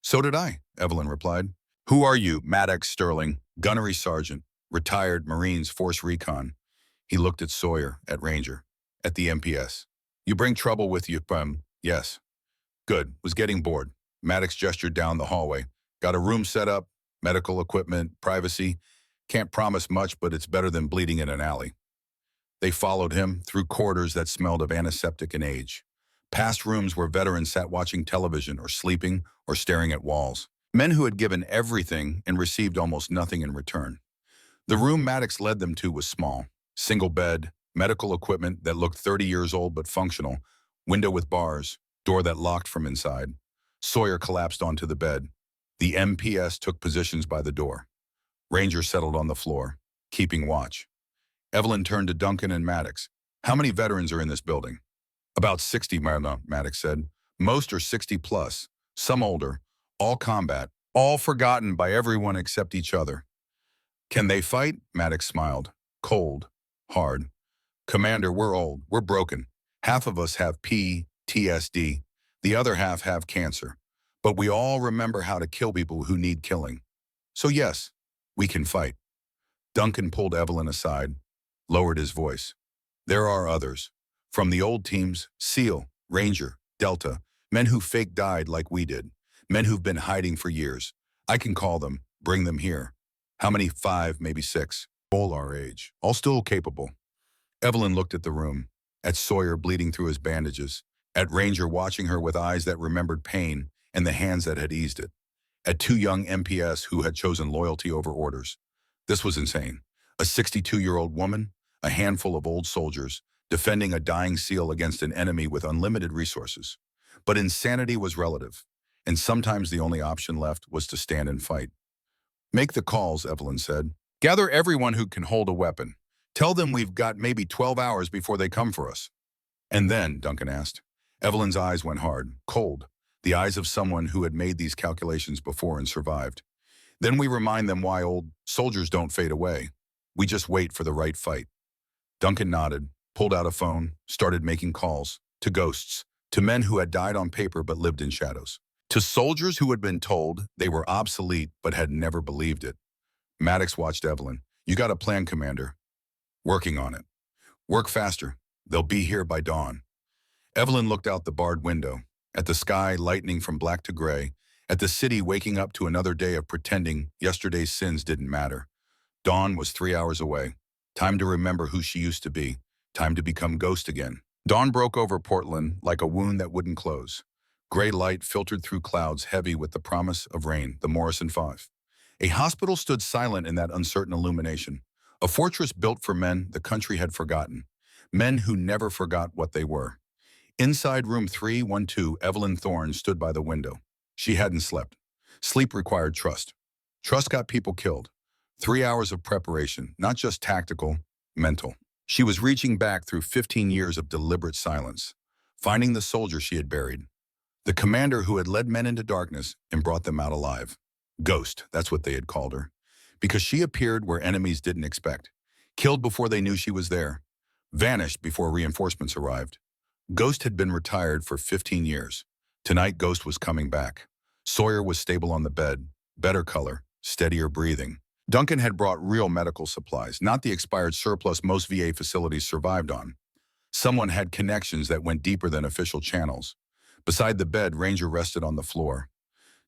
"So did I," Evelyn replied. "Who are you?" "Maddox Sterling, gunnery sergeant, retired Marines Force Recon." He looked at Sawyer, at Ranger, at the MPS. "You bring trouble with you, Yes." "Good. Was getting bored." Maddox gestured down the hallway. "Got a room set up, medical equipment, privacy. Can't promise much, but it's better than bleeding in an alley." They followed him through corridors that smelled of antiseptic and age. Past rooms where veterans sat watching television or sleeping or staring at walls. Men who had given everything and received almost nothing in return. The room Maddox led them to was small. Single bed, medical equipment that looked 30 years old but functional, window with bars, door that locked from inside. Sawyer collapsed onto the bed. The MPS took positions by the door. Ranger settled on the floor, keeping watch. Evelyn turned to Duncan and Maddox. "How many veterans are in this building?" "About 60, Maddox said. "Most are 60 plus, some older, all combat, all forgotten by everyone except each other." "Can they fight?" Maddox smiled. Cold, hard. "Commander, we're old, we're broken. Half of us have PTSD, the other half have cancer. But we all remember how to kill people who need killing. So yes, we can fight." Duncan pulled Evelyn aside, lowered his voice. "There are others. From the old teams, SEAL, Ranger, Delta, men who fake died like we did. Men who've been hiding for years. I can call them, bring them here." "How many?" "5, maybe 6. All our age. All still capable." Evelyn looked at the room, at Sawyer bleeding through his bandages, at Ranger watching her with eyes that remembered pain and the hands that had eased it, at 2 young MPS who had chosen loyalty over orders. This was insane. A 62-year-old woman, a handful of old soldiers, defending a dying SEAL against an enemy with unlimited resources. But insanity was relative, and sometimes the only option left was to stand and fight. "Make the calls," Evelyn said. "Gather everyone who can hold a weapon. Tell them we've got maybe 12 hours before they come for us." "And then?" Duncan asked. Evelyn's eyes went hard, cold, the eyes of someone who had made these calculations before and survived. "Then we remind them why old soldiers don't fade away. We just wait for the right fight." Duncan nodded, pulled out a phone, started making calls, to ghosts, to men who had died on paper but lived in shadows, to soldiers who had been told they were obsolete but had never believed it. Maddox watched Evelyn. "You got a plan, Commander." "Working on it." "Work faster. They'll be here by dawn." Evelyn looked out the barred window, at the sky lightening from black to gray, at the city waking up to another day of pretending yesterday's sins didn't matter. Dawn was 3 hours away. Time to remember who she used to be. Time to become ghost again. Dawn broke over Portland like a wound that wouldn't close. Gray light filtered through clouds heavy with the promise of rain, the Morrison 5. A hospital stood silent in that uncertain illumination. A fortress built for men the country had forgotten. Men who never forgot what they were. Inside room 312, Evelyn Thorne stood by the window. She hadn't slept. Sleep required trust. Trust got people killed. 3 hours of preparation, not just tactical, mental. She was reaching back through 15 years of deliberate silence, finding the soldier she had buried. The commander who had led men into darkness and brought them out alive. Ghost, that's what they had called her. Because she appeared where enemies didn't expect. Killed before they knew she was there. Vanished before reinforcements arrived. Ghost had been retired for 15 years. Tonight, Ghost was coming back. Sawyer was stable on the bed, better color, steadier breathing. Duncan had brought real medical supplies, not the expired surplus most VA facilities survived on. Someone had connections that went deeper than official channels. Beside the bed, Ranger rested on the floor.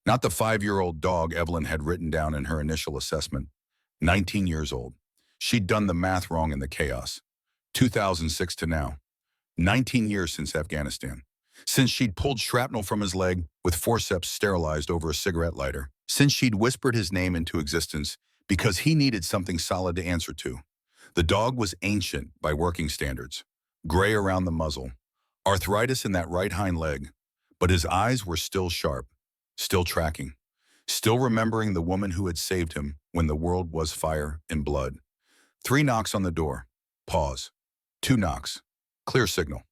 Not the 5-year-old dog Evelyn had written down in her initial assessment. 19 years old. She'd done the math wrong in the chaos. 2006 to now. 19 years since Afghanistan. Since she'd pulled shrapnel from his leg with forceps sterilized over a cigarette lighter. Since she'd whispered his name into existence because he needed something solid to answer to. The dog was ancient by working standards. Gray around the muzzle. Arthritis in that right hind leg. But his eyes were still sharp. Still tracking. Still remembering the woman who had saved him when the world was fire and blood. 3 knocks on the door. Pause. 2 knocks. Clear signal.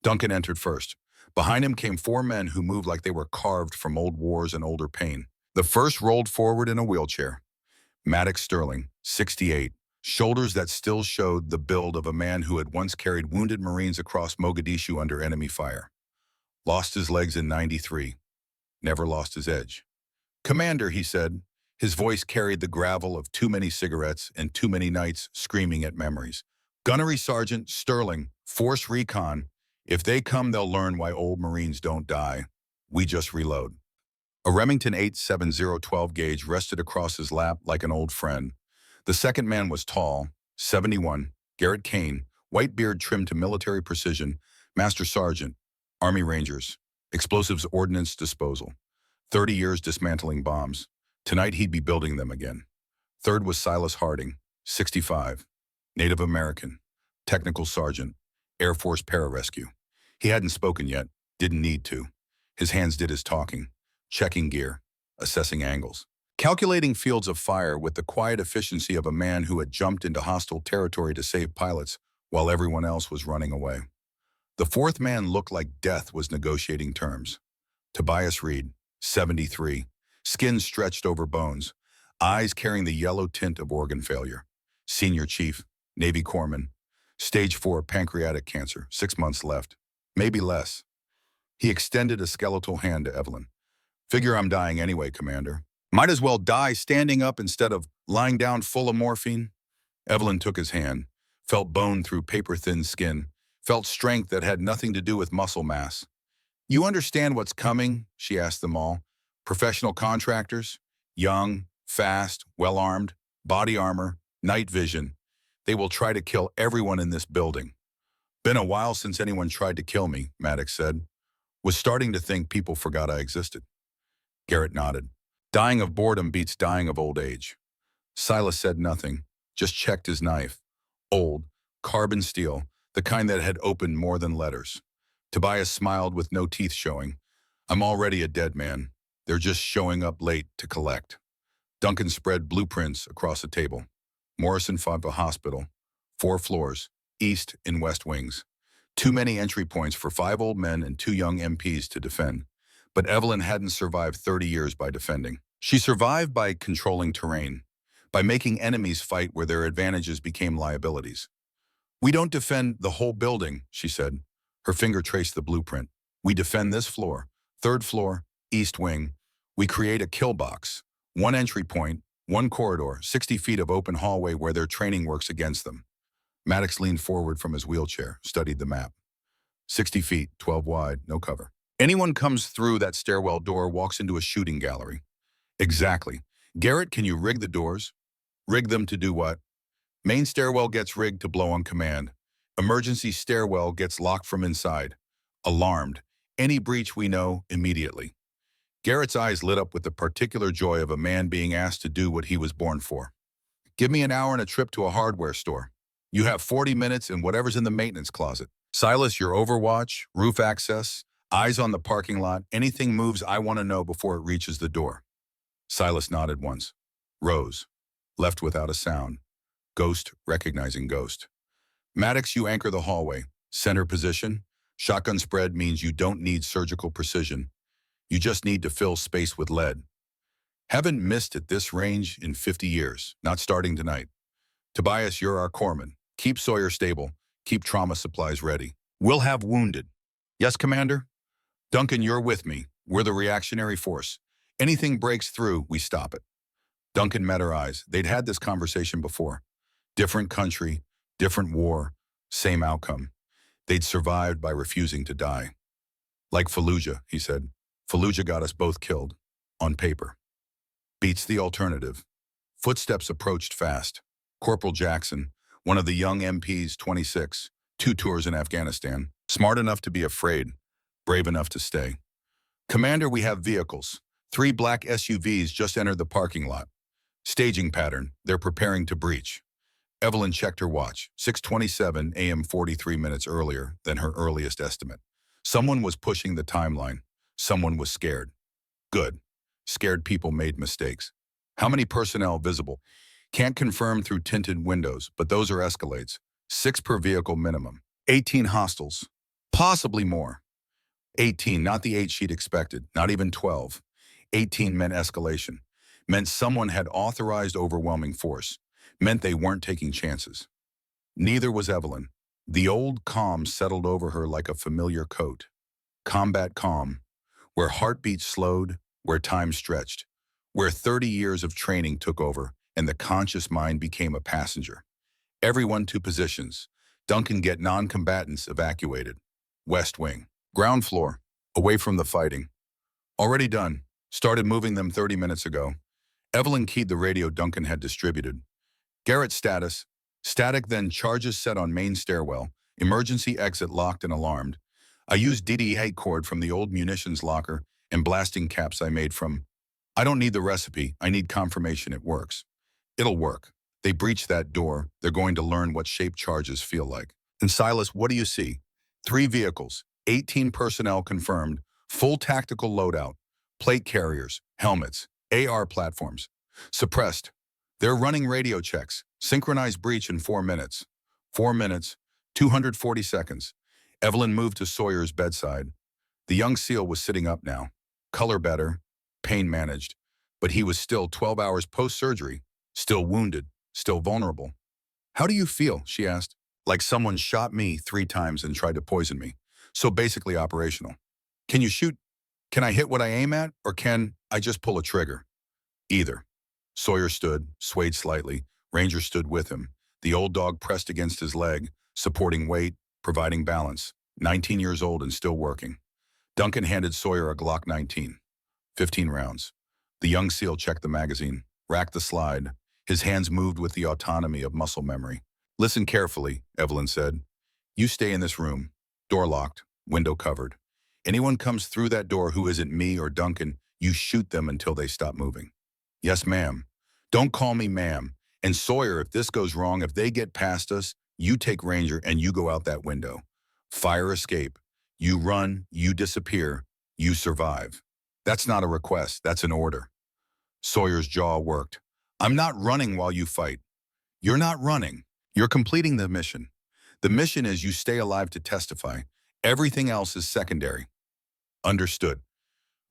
Duncan entered first. Behind him came 4 men who moved like they were carved from old wars and older pain. The first rolled forward in a wheelchair. Maddox Sterling, 68. Shoulders that still showed the build of a man who had once carried wounded Marines across Mogadishu under enemy fire. Lost his legs in 93. Never lost his edge. "Commander," he said. His voice carried the gravel of too many cigarettes and too many nights screaming at memories. "Gunnery Sergeant Sterling, Force Recon. If they come, they'll learn why old Marines don't die. We just reload." A Remington 87012 gauge rested across his lap like an old friend. The second man was tall, 71, Garrett Kane, white beard trimmed to military precision, Master Sergeant, Army Rangers, Explosives Ordnance Disposal. 30 years dismantling bombs. Tonight he'd be building them again. Third was Silas Harding, 65, Native American, Technical Sergeant, Air Force Pararescue. He hadn't spoken yet, didn't need to. His hands did his talking, checking gear, assessing angles, calculating fields of fire with the quiet efficiency of a man who had jumped into hostile territory to save pilots while everyone else was running away. The fourth man looked like death was negotiating terms. Tobias Reed, 73, skin stretched over bones, eyes carrying the yellow tint of organ failure. Senior Chief, Navy Corpsman, Stage 4 pancreatic cancer, 6 months left, maybe less. He extended a skeletal hand to Evelyn. "Figure I'm dying anyway, Commander. Might as well die standing up instead of lying down full of morphine." Evelyn took his hand, felt bone through paper-thin skin, felt strength that had nothing to do with muscle mass. "You understand what's coming?" she asked them all. "Professional contractors? Young, fast, well-armed, body armor, night vision. They will try to kill everyone in this building." "Been a while since anyone tried to kill me," Maddox said. "Was starting to think people forgot I existed." Garrett nodded. "Dying of boredom beats dying of old age." Silas said nothing, just checked his knife. Old, carbon steel, the kind that had opened more than letters. Tobias smiled with no teeth showing. "I'm already a dead man. They're just showing up late to collect." Duncan spread blueprints across the table. Morrison Fava Hospital, 4 floors, east and west wings. Too many entry points for 5 old men and 2 young MPs to defend. But Evelyn hadn't survived 30 years by defending. She survived by controlling terrain, by making enemies fight where their advantages became liabilities. "We don't defend the whole building," she said. Her finger traced the blueprint. "We defend this floor, 3rd floor, east wing. We create a kill box, 1 entry point, 1 corridor, 60 feet of open hallway where their training works against them." Maddox leaned forward from his wheelchair, studied the map. 60 feet, 12 wide, no cover. "Anyone comes through that stairwell door walks into a shooting gallery." "Exactly. Garrett, can you rig the doors?" "Rig them to do what?" "Main stairwell gets rigged to blow on command. Emergency stairwell gets locked from inside. Alarmed. Any breach we know immediately." Garrett's eyes lit up with the particular joy of a man being asked to do what he was born for. Give me an hour and a trip to a hardware store. You have 40 minutes and whatever's in the maintenance closet. Silas, your overwatch, roof access, eyes on the parking lot, anything moves I want to know before it reaches the door. Silas nodded once. Rose. Left without a sound. Ghost recognizing ghost. Maddox, you anchor the hallway. Center position. Shotgun spread means you don't need surgical precision. You just need to fill space with lead. Haven't missed at this range in 50 years, not starting tonight. Tobias, you're our corpsman. Keep Sawyer stable. Keep trauma supplies ready. We'll have wounded. Yes, Commander? Duncan, you're with me. We're the reactionary force. Anything breaks through, we stop it. Duncan met her eyes. They'd had this conversation before. Different country, different war, same outcome. They'd survived by refusing to die. Like Fallujah, he said. Fallujah got us both killed. On paper. Beats the alternative. Footsteps approached fast. Corporal Jackson, one of the young MPs, 26, 2 tours in Afghanistan, smart enough to be afraid, brave enough to stay. Commander, we have vehicles. 3 black SUVs just entered the parking lot. Staging pattern, they're preparing to breach. Evelyn checked her watch, 6:27 a.m. 43 minutes earlier than her earliest estimate. Someone was pushing the timeline. Someone was scared. Good. Scared people made mistakes. How many personnel visible? Can't confirm through tinted windows, but those are escalates. 6 per vehicle minimum. 18 hostiles. Possibly more. 18, not the 8 she'd expected, not even 12. 18 meant escalation. Meant someone had authorized overwhelming force. Meant they weren't taking chances. Neither was Evelyn. The old calm settled over her like a familiar coat. Combat calm, where heartbeats slowed, where time stretched, where 30 years of training took over and the conscious mind became a passenger. Everyone to positions. Duncan get non-combatants evacuated. West wing. Ground floor. Away from the fighting. Already done. Started moving them 30 minutes ago. Evelyn keyed the radio Duncan had distributed. Garrett status. Static, then charges set on main stairwell. Emergency exit locked and alarmed. I used WWII cord from the old munitions locker and blasting caps I made from. I don't need the recipe. I need confirmation it works. It'll work. They breach that door. They're going to learn what shape charges feel like. And Silas, what do you see? 3 vehicles, 18 personnel confirmed, full tactical loadout, plate carriers, helmets, AR platforms. Suppressed. They're running radio checks. Synchronized breach in 4 minutes. 4 minutes, 240 seconds. Evelyn moved to Sawyer's bedside. The young SEAL was sitting up now. Color better, pain managed, but he was still 12 hours post-surgery, still wounded, still vulnerable. How do you feel, she asked. Like someone shot me 3 times and tried to poison me. So basically operational. Can you shoot? Can I hit what I aim at, or can I just pull a trigger? Either. Sawyer stood, swayed slightly. Ranger stood with him. The old dog pressed against his leg, supporting weight, providing balance. 19 years old and still working. Duncan handed Sawyer a Glock 19. 15 rounds. The young SEAL checked the magazine, racked the slide. His hands moved with the autonomy of muscle memory. Listen carefully, Evelyn said. You stay in this room. Door locked, window covered. Anyone comes through that door who isn't me or Duncan, you shoot them until they stop moving. Yes, ma'am. Don't call me ma'am. And Sawyer, if this goes wrong, if they get past us, you take Ranger and you go out that window. Fire escape. You run, you disappear, you survive. That's not a request, that's an order. Sawyer's jaw worked. I'm not running while you fight. You're not running. You're completing the mission. The mission is you stay alive to testify. Everything else is secondary. Understood.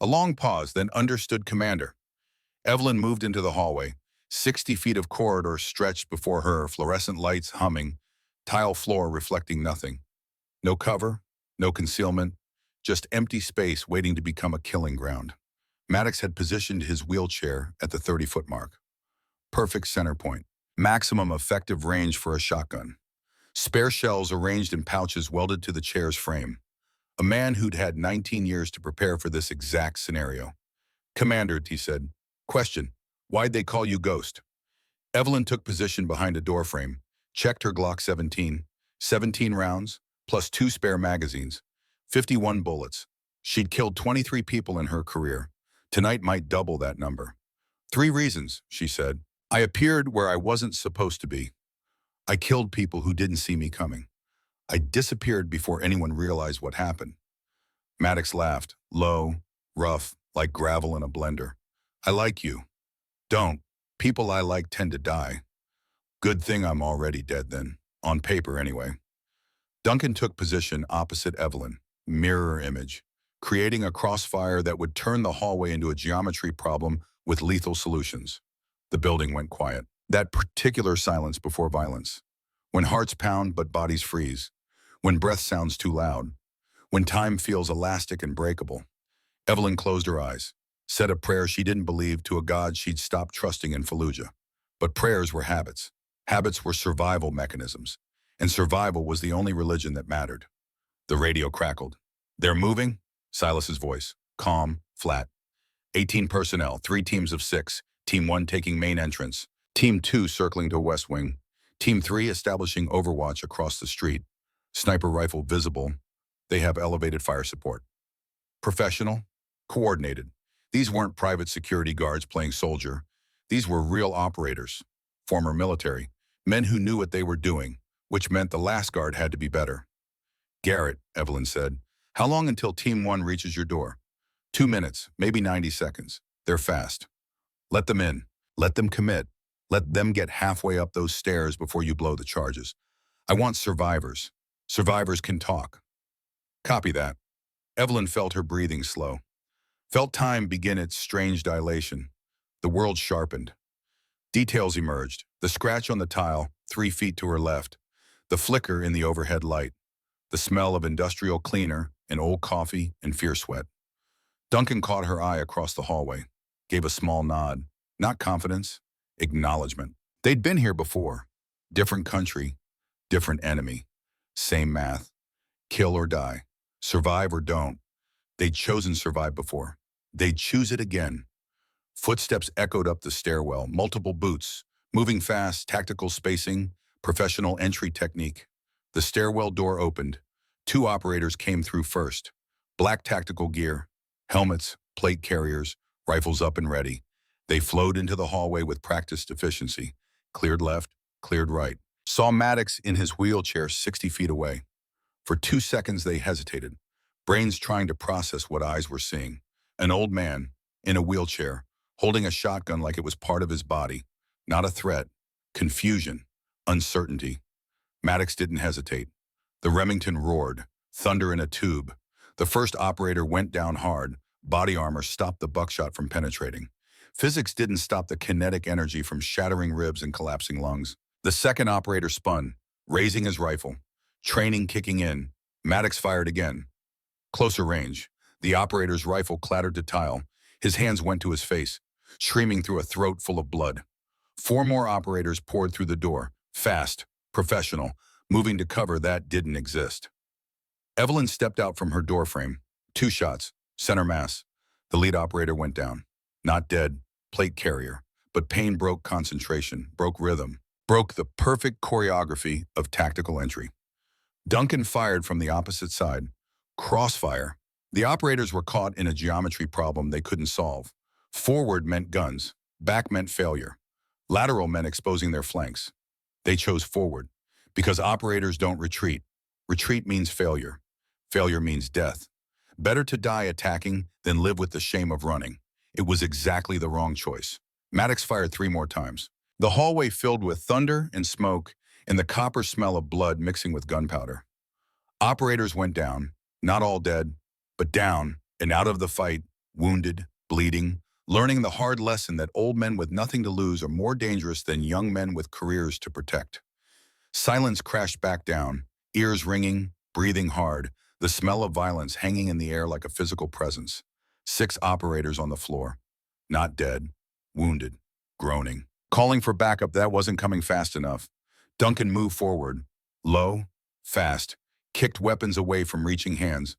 A long pause, then understood, Commander. Evelyn moved into the hallway. 60 feet of corridor stretched before her, fluorescent lights humming, tile floor reflecting nothing. No cover, no concealment, just empty space waiting to become a killing ground. Maddox had positioned his wheelchair at the 30-foot mark. Perfect center point. Maximum effective range for a shotgun. Spare shells arranged in pouches welded to the chair's frame. A man who'd had 19 years to prepare for this exact scenario. Commander, he said. Question, why'd they call you Ghost? Evelyn took position behind a doorframe, checked her Glock 17. 17 rounds, plus 2 spare magazines. 51 bullets. She'd killed 23 people in her career. Tonight might double that number. 3 reasons, she said. I appeared where I wasn't supposed to be. I killed people who didn't see me coming. I disappeared before anyone realized what happened. Maddox laughed, low, rough, like gravel in a blender. I like you. Don't. People I like tend to die. Good thing I'm already dead then. On paper, anyway. Duncan took position opposite Evelyn, mirror image, creating a crossfire that would turn the hallway into a geometry problem with lethal solutions. The building went quiet. That particular silence before violence. When hearts pound but bodies freeze. When breath sounds too loud. When time feels elastic and breakable. Evelyn closed her eyes, said a prayer she didn't believe to a God she'd stopped trusting in Fallujah. But prayers were habits. Habits were survival mechanisms. And survival was the only religion that mattered. The radio crackled. They're moving? Silas's voice, calm, flat. 18 personnel, 3 teams of 6. Team 1 taking main entrance. Team 2 circling to West Wing. Team 3 establishing overwatch across the street. Sniper rifle visible. They have elevated fire support. Professional, coordinated. These weren't private security guards playing soldier. These were real operators, former military, men who knew what they were doing, which meant the last guard had to be better. Garrett, Evelyn said, how long until Team 1 reaches your door? 2 minutes, maybe 90 seconds. They're fast. Let them in. Let them commit. Let them get halfway up those stairs before you blow the charges. I want survivors. Survivors can talk. Copy that. Evelyn felt her breathing slow. Felt time begin its strange dilation. The world sharpened. Details emerged. The scratch on the tile, 3 feet to her left. The flicker in the overhead light. The smell of industrial cleaner and old coffee and fear sweat. Duncan caught her eye across the hallway. Gave a small nod. Not confidence, acknowledgement. They'd been here before. Different country, different enemy. Same math. Kill or die. Survive or don't. They'd chosen survive before. They'd choose it again. Footsteps echoed up the stairwell, multiple boots, moving fast, tactical spacing, professional entry technique. The stairwell door opened. 2 operators came through first. Black tactical gear, helmets, plate carriers, rifles up and ready. They flowed into the hallway with practiced efficiency. Cleared left, cleared right. Saw Maddox in his wheelchair 60 feet away. For 2 seconds they hesitated, brains trying to process what eyes were seeing. An old man, in a wheelchair, holding a shotgun like it was part of his body. Not a threat. Confusion. Uncertainty. Maddox didn't hesitate. The Remington roared. Thunder in a tube. The first operator went down hard. Body armor stopped the buckshot from penetrating. Physics didn't stop the kinetic energy from shattering ribs and collapsing lungs. The second operator spun, raising his rifle. Training kicking in. Maddox fired again. Closer range. The operator's rifle clattered to tile. His hands went to his face, streaming through a throat full of blood. 4 more operators poured through the door, fast, professional, moving to cover that didn't exist. Evelyn stepped out from her doorframe. 2 shots, center mass. The lead operator went down. Not dead, plate carrier, but pain broke concentration, broke rhythm, broke the perfect choreography of tactical entry. Duncan fired from the opposite side. Crossfire. The operators were caught in a geometry problem they couldn't solve. Forward meant guns. Back meant failure. Lateral meant exposing their flanks. They chose forward, because operators don't retreat. Retreat means failure. Failure means death. Better to die attacking than live with the shame of running. It was exactly the wrong choice. Maddox fired 3 more times. The hallway filled with thunder and smoke and the copper smell of blood mixing with gunpowder. Operators went down, not all dead, but down and out of the fight, wounded, bleeding, learning the hard lesson that old men with nothing to lose are more dangerous than young men with careers to protect. Silence crashed back down, ears ringing, breathing hard, the smell of violence hanging in the air like a physical presence. 6 operators on the floor, not dead, wounded, groaning. Calling for backup that wasn't coming fast enough. Duncan moved forward, low, fast, kicked weapons away from reaching hands,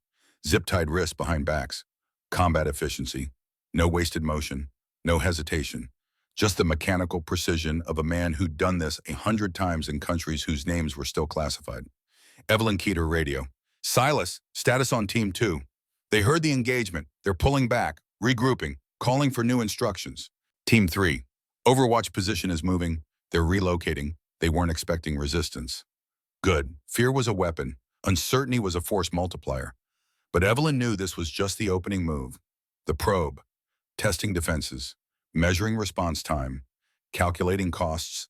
zip-tied wrists behind backs. Combat efficiency, no wasted motion, no hesitation, just the mechanical precision of a man who'd done this 100 times in countries whose names were still classified. Evelyn keyed her radio. Silas, status on Team 2. They heard the engagement. They're pulling back, regrouping, calling for new instructions. Team 3. Overwatch position is moving. They're relocating. They weren't expecting resistance. Good. Fear was a weapon. Uncertainty was a force multiplier. But Evelyn knew this was just the opening move. The probe, testing defenses, measuring response time, calculating costs.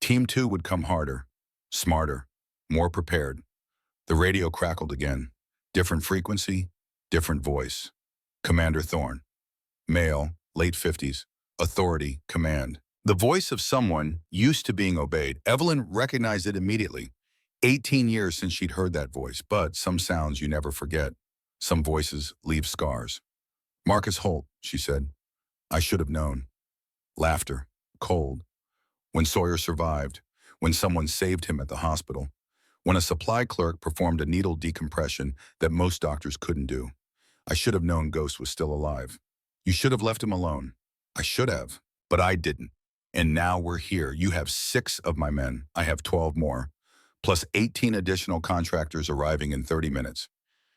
Team 2 would come harder, smarter, more prepared. The radio crackled again. Different frequency, different voice. Commander Thorne. Male, late 50s. Authority, command. The voice of someone used to being obeyed. Evelyn recognized it immediately. 18 years since she'd heard that voice, but some sounds you never forget. Some voices leave scars. Marcus Holt, she said. I should have known. Laughter, cold. When Sawyer survived, when someone saved him at the hospital, when a supply clerk performed a needle decompression that most doctors couldn't do. I should have known Ghost was still alive. You should have left him alone. I should have, but I didn't. And now we're here. You have 6 of my men. I have 12 more, plus 18 additional contractors arriving in 30 minutes.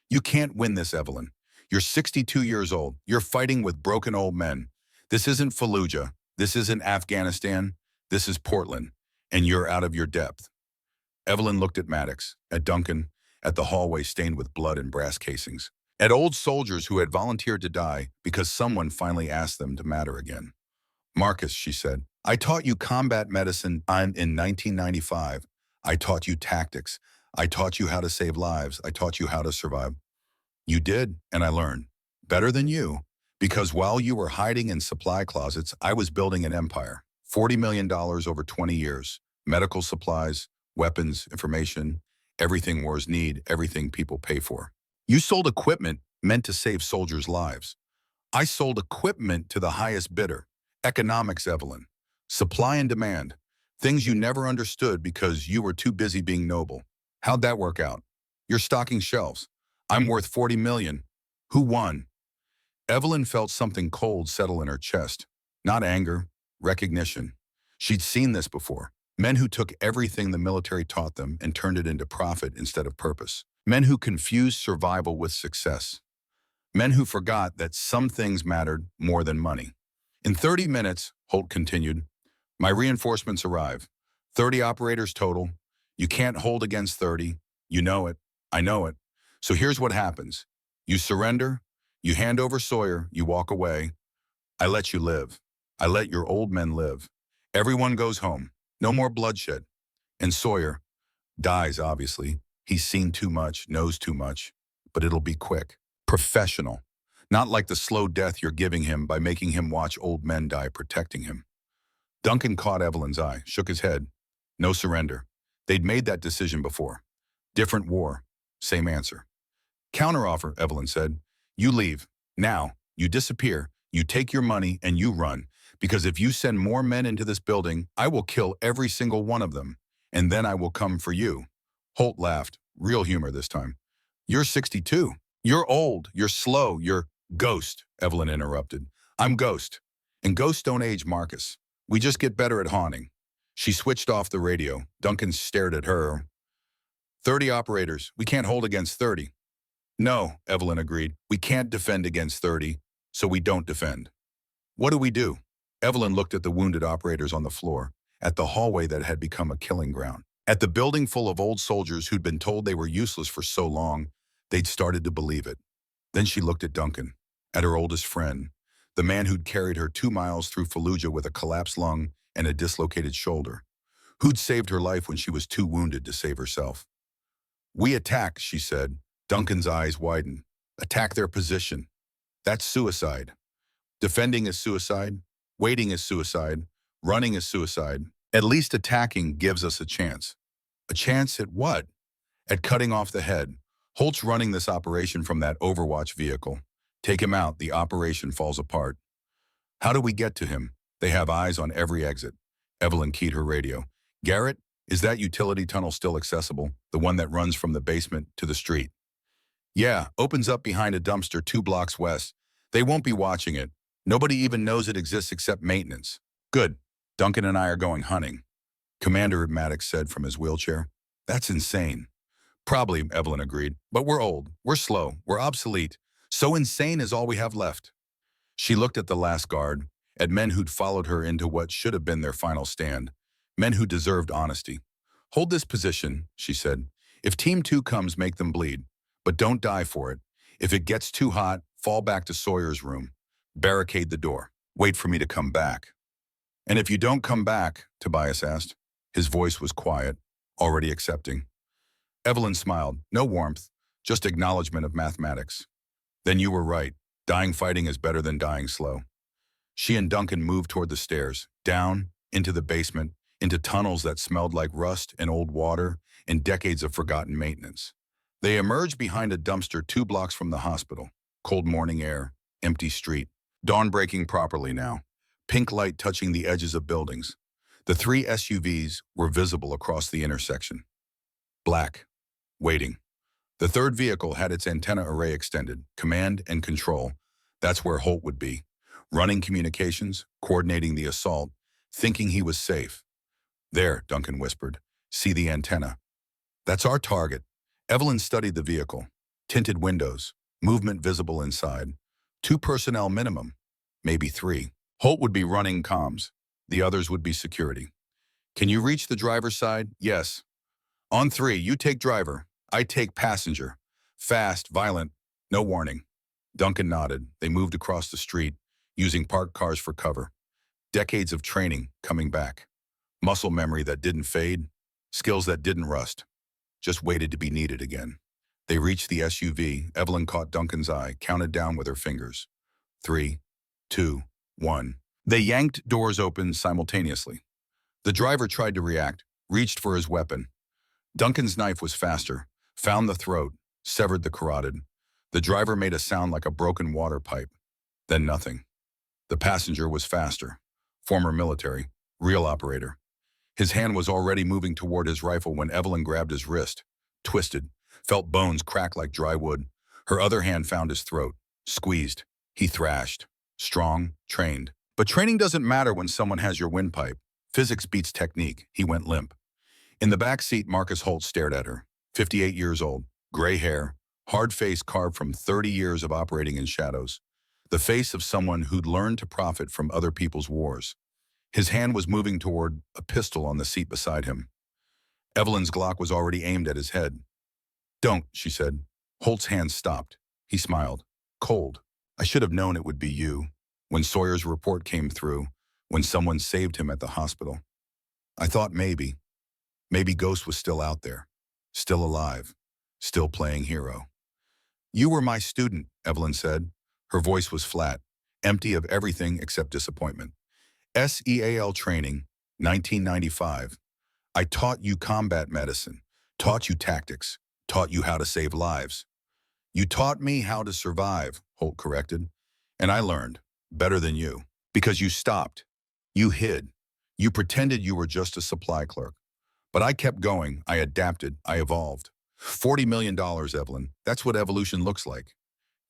You can't win this, Evelyn. You're 62 years old. You're fighting with broken old men. This isn't Fallujah. This isn't Afghanistan. This is Portland, and you're out of your depth. Evelyn looked at Maddox, at Duncan, at the hallway stained with blood and brass casings, at old soldiers who had volunteered to die because someone finally asked them to matter again. Marcus, she said, I taught you combat medicine in 1995. I taught you tactics. I taught you how to save lives. I taught you how to survive. You did, and I learned. Better than you, because while you were hiding in supply closets, I was building an empire. $40 million over 20 years. Medical supplies, weapons, information, everything wars need, everything people pay for. You sold equipment meant to save soldiers' lives. I sold equipment to the highest bidder. Economics, Evelyn. Supply and demand. Things you never understood because you were too busy being noble. How'd that work out? You're stocking shelves. I'm worth 40 million. Who won? Evelyn felt something cold settle in her chest. Not anger, recognition. She'd seen this before. Men who took everything the military taught them and turned it into profit instead of purpose. Men who confused survival with success. Men who forgot that some things mattered more than money. In 30 minutes, Holt continued, my reinforcements arrive. 30 operators total. You can't hold against 30. You know it. I know it. So here's what happens. You surrender. You hand over Sawyer. You walk away. I let you live. I let your old men live. Everyone goes home. No more bloodshed. And Sawyer dies, obviously. He's seen too much, knows too much. But it'll be quick. Professional. Not like the slow death you're giving him by making him watch old men die protecting him. Duncan caught Evelyn's eye, shook his head. No surrender. They'd made that decision before. Different war. Same answer. Counteroffer, Evelyn said. You leave. Now. You disappear. You take your money and you run. Because if you send more men into this building, I will kill every single one of them. And then I will come for you. Holt laughed. Real humor this time. You're 62. You're old. You're slow. You're Ghost, Evelyn interrupted. I'm Ghost. And ghosts don't age, Marcus. We just get better at haunting. She switched off the radio. Duncan stared at her. 30 operators. We can't hold against 30. No, Evelyn agreed. We can't defend against 30, so we don't defend. What do we do? Evelyn looked at the wounded operators on the floor, at the hallway that had become a killing ground, at the building full of old soldiers who'd been told they were useless for so long, they'd started to believe it. Then she looked at Duncan, at her oldest friend, the man who'd carried her 2 miles through Fallujah with a collapsed lung and a dislocated shoulder, who'd saved her life when she was too wounded to save herself. We attack, she said. Duncan's eyes widened. Attack their position. That's suicide. Defending is suicide. Waiting is suicide. Running is suicide. At least attacking gives us a chance. A chance at what? At cutting off the head. Holt's running this operation from that Overwatch vehicle. Take him out, the operation falls apart. How do we get to him? They have eyes on every exit. Evelyn keyed her radio. Garrett, is that utility tunnel still accessible? The one that runs from the basement to the street? Yeah, opens up behind a dumpster 2 blocks west. They won't be watching it. Nobody even knows it exists except maintenance. Good. Duncan and I are going hunting. Commander Maddox said from his wheelchair. That's insane. Probably, Evelyn agreed. But we're old. We're slow. We're obsolete. So insane is all we have left. She looked at the last guard, at men who'd followed her into what should have been their final stand, men who deserved honesty. "Hold this position," she said. "If Team 2 comes, make them bleed. But don't die for it. If it gets too hot, fall back to Sawyer's room. Barricade the door. Wait for me to come back." "And if you don't come back?" Tobias asked. His voice was quiet, already accepting. Evelyn smiled. No warmth, just acknowledgement of mathematics. "Then you were right. Dying fighting is better than dying slow." She and Duncan moved toward the stairs, down, into the basement, into tunnels that smelled like rust and old water and decades of forgotten maintenance. They emerged behind a dumpster 2 blocks from the hospital. Cold morning air, empty street. Dawn breaking properly now. Pink light touching the edges of buildings. The 3 SUVs were visible across the intersection. Black. Waiting. The third vehicle had its antenna array extended. Command and control. That's where Holt would be. Running communications, coordinating the assault, thinking he was safe. "There," Duncan whispered. "See the antenna." "That's our target." Evelyn studied the vehicle. Tinted windows, movement visible inside. 2 personnel minimum, maybe 3. Holt would be running comms. The others would be security. "Can you reach the driver's side?" "Yes." "On 3, you take driver. I take passenger. Fast, violent, no warning." Duncan nodded. They moved across the street, using parked cars for cover. Decades of training coming back. Muscle memory that didn't fade. Skills that didn't rust. Just waited to be needed again. They reached the SUV. Evelyn caught Duncan's eye, counted down with her fingers. 3, 2, 1. They yanked doors open simultaneously. The driver tried to react, reached for his weapon. Duncan's knife was faster, found the throat, severed the carotid. The driver made a sound like a broken water pipe. Then nothing. The passenger was faster. Former military, real operator. His hand was already moving toward his rifle when Evelyn grabbed his wrist, twisted, felt bones crack like dry wood. Her other hand found his throat, squeezed. He thrashed. Strong, trained. But training doesn't matter when someone has your windpipe. Physics beats technique. He went limp. In the back seat, Marcus Holt stared at her. 58 years old, gray hair, hard face carved from 30 years of operating in shadows. The face of someone who'd learned to profit from other people's wars. His hand was moving toward a pistol on the seat beside him. Evelyn's Glock was already aimed at his head. "Don't," she said. Holt's hand stopped. He smiled. "Cold. I should have known it would be you. When Sawyer's report came through, when someone saved him at the hospital. I thought maybe Ghost was still out there, still alive, still playing hero." "You were my student," Evelyn said. Her voice was flat, empty of everything except disappointment. "SEAL training, 1995. I taught you combat medicine, taught you tactics, taught you how to save lives." "You taught me how to survive," Holt corrected. "And I learned, better than you, because you stopped. You hid. You pretended you were just a supply clerk. But I kept going. I adapted. I evolved. $40 million, Evelyn. That's what evolution looks like.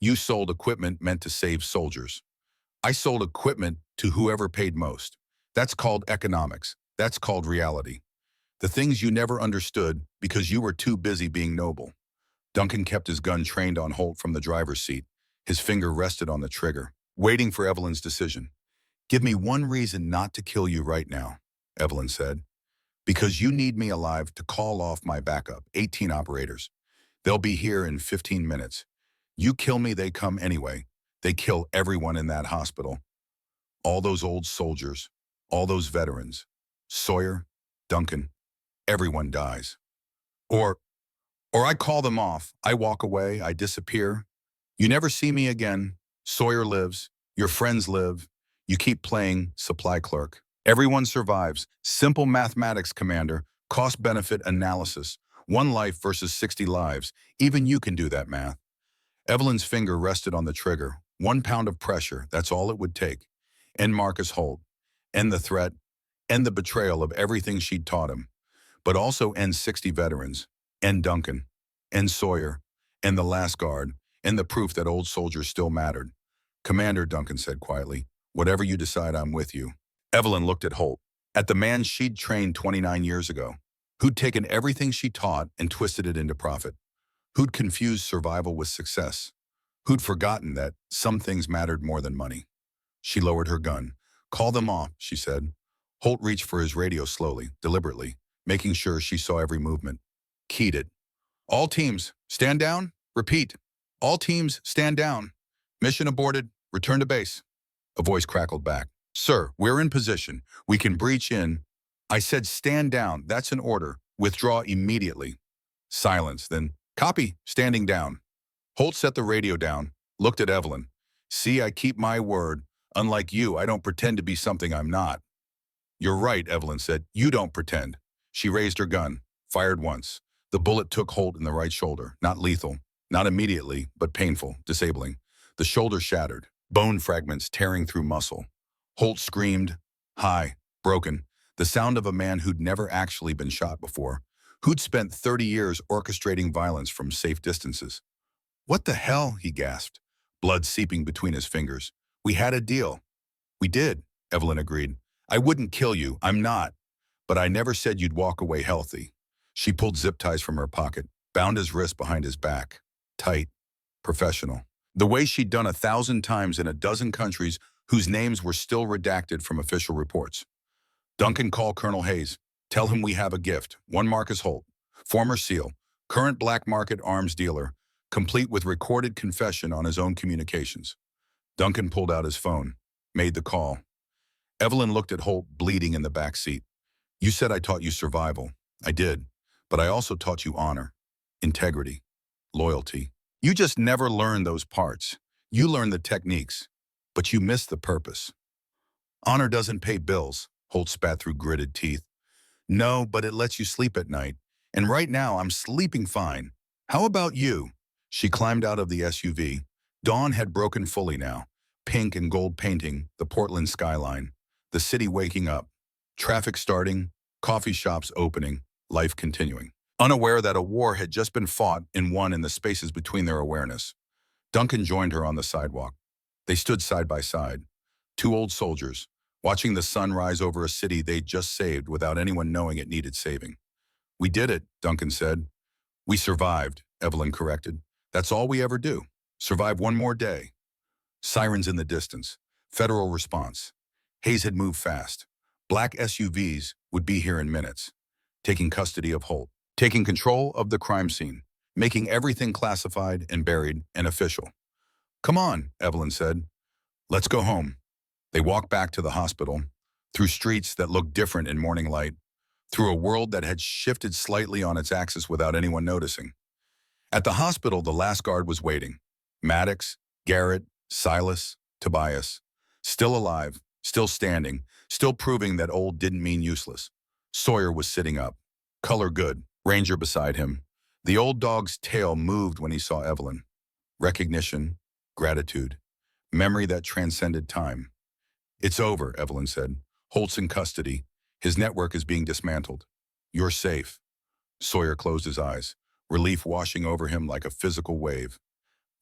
You sold equipment meant to save soldiers. I sold equipment to whoever paid most. That's called economics. That's called reality. The things you never understood because you were too busy being noble." Duncan kept his gun trained on Holt from the driver's seat. His finger rested on the trigger, waiting for Evelyn's decision. "Give me one reason not to kill you right now," Evelyn said. "Because you need me alive to call off my backup, 18 operators. They'll be here in 15 minutes. You kill me, they come anyway. They kill everyone in that hospital. All those old soldiers, all those veterans. Sawyer, Duncan, everyone dies. Or I call them off. I walk away, I disappear. You never see me again. Sawyer lives, your friends live. You keep playing supply clerk. Everyone survives. Simple mathematics, Commander. Cost-benefit analysis. 1 life versus 60 lives. Even you can do that math." Evelyn's finger rested on the trigger. 1 pound of pressure, that's all it would take. End Marcus Holt. End the threat. End the betrayal of everything she'd taught him. But also end 60 veterans. End Duncan. End Sawyer. End the last guard. End the proof that old soldiers still mattered. "Commander," Duncan said quietly, "whatever you decide, I'm with you." Evelyn looked at Holt, at the man she'd trained 29 years ago, who'd taken everything she taught and twisted it into profit, who'd confused survival with success, who'd forgotten that some things mattered more than money. She lowered her gun, Call them off, she said. Holt reached for his radio slowly, deliberately, making sure she saw every movement. Keyed it. All teams, stand down. Repeat. All teams, stand down. Mission aborted. Return to base. A voice crackled back. Sir, we're in position. We can breach in. I said stand down. That's an order. Withdraw immediately. Silence, then copy, standing down. Holt set the radio down, looked at Evelyn. See, I keep my word. Unlike you, I don't pretend to be something I'm not. You're right, Evelyn said. You don't pretend. She raised her gun, fired once. The bullet took Holt in the right shoulder, not lethal, not immediately, but painful, disabling. The shoulder shattered, bone fragments tearing through muscle. Holt screamed, high, broken, the sound of a man who'd never actually been shot before, who'd spent 30 years orchestrating violence from safe distances. What the hell, he gasped, blood seeping between his fingers. We had a deal. We did, Evelyn agreed. I wouldn't kill you, I'm not. But I never said you'd walk away healthy. She pulled zip ties from her pocket, bound his wrist behind his back. Tight, professional. The way she'd done 1,000 times in a dozen countries whose names were still redacted from official reports. Duncan, call Colonel Hayes. Tell him we have a gift. One Marcus Holt, former SEAL, current black market arms dealer, complete with recorded confession on his own communications. Duncan pulled out his phone, made the call. Evelyn looked at Holt bleeding in the back seat. You said I taught you survival. I did, but I also taught you honor, integrity, loyalty. You just never learned those parts. You learned the techniques, but you missed the purpose. Honor doesn't pay bills, Holt spat through gritted teeth. No, but it lets you sleep at night. And right now, I'm sleeping fine. How about you? She climbed out of the SUV. Dawn had broken fully now. Pink and gold painting, the Portland skyline. The city waking up. Traffic starting, coffee shops opening, life continuing. Unaware that a war had just been fought and won in the spaces between their awareness. Duncan joined her on the sidewalk. They stood side by side. Two old soldiers, watching the sun rise over a city they'd just saved without anyone knowing it needed saving. We did it, Duncan said. We survived, Evelyn corrected. That's all we ever do. Survive one more day. Sirens in the distance. Federal response. Hayes had moved fast. Black SUVs would be here in minutes, taking custody of Holt, taking control of the crime scene, making everything classified and buried and official. Come on, Evelyn said. Let's go home. They walked back to the hospital, through streets that looked different in morning light, through a world that had shifted slightly on its axis without anyone noticing. At the hospital, the last guard was waiting. Maddox, Garrett, Silas, Tobias, still alive, still standing, still proving that old didn't mean useless. Sawyer was sitting up, color good, Ranger beside him. The old dog's tail moved when he saw Evelyn. Recognition, gratitude, memory that transcended time. It's over, Evelyn said. Holt's in custody. His network is being dismantled. You're safe. Sawyer closed his eyes, relief washing over him like a physical wave.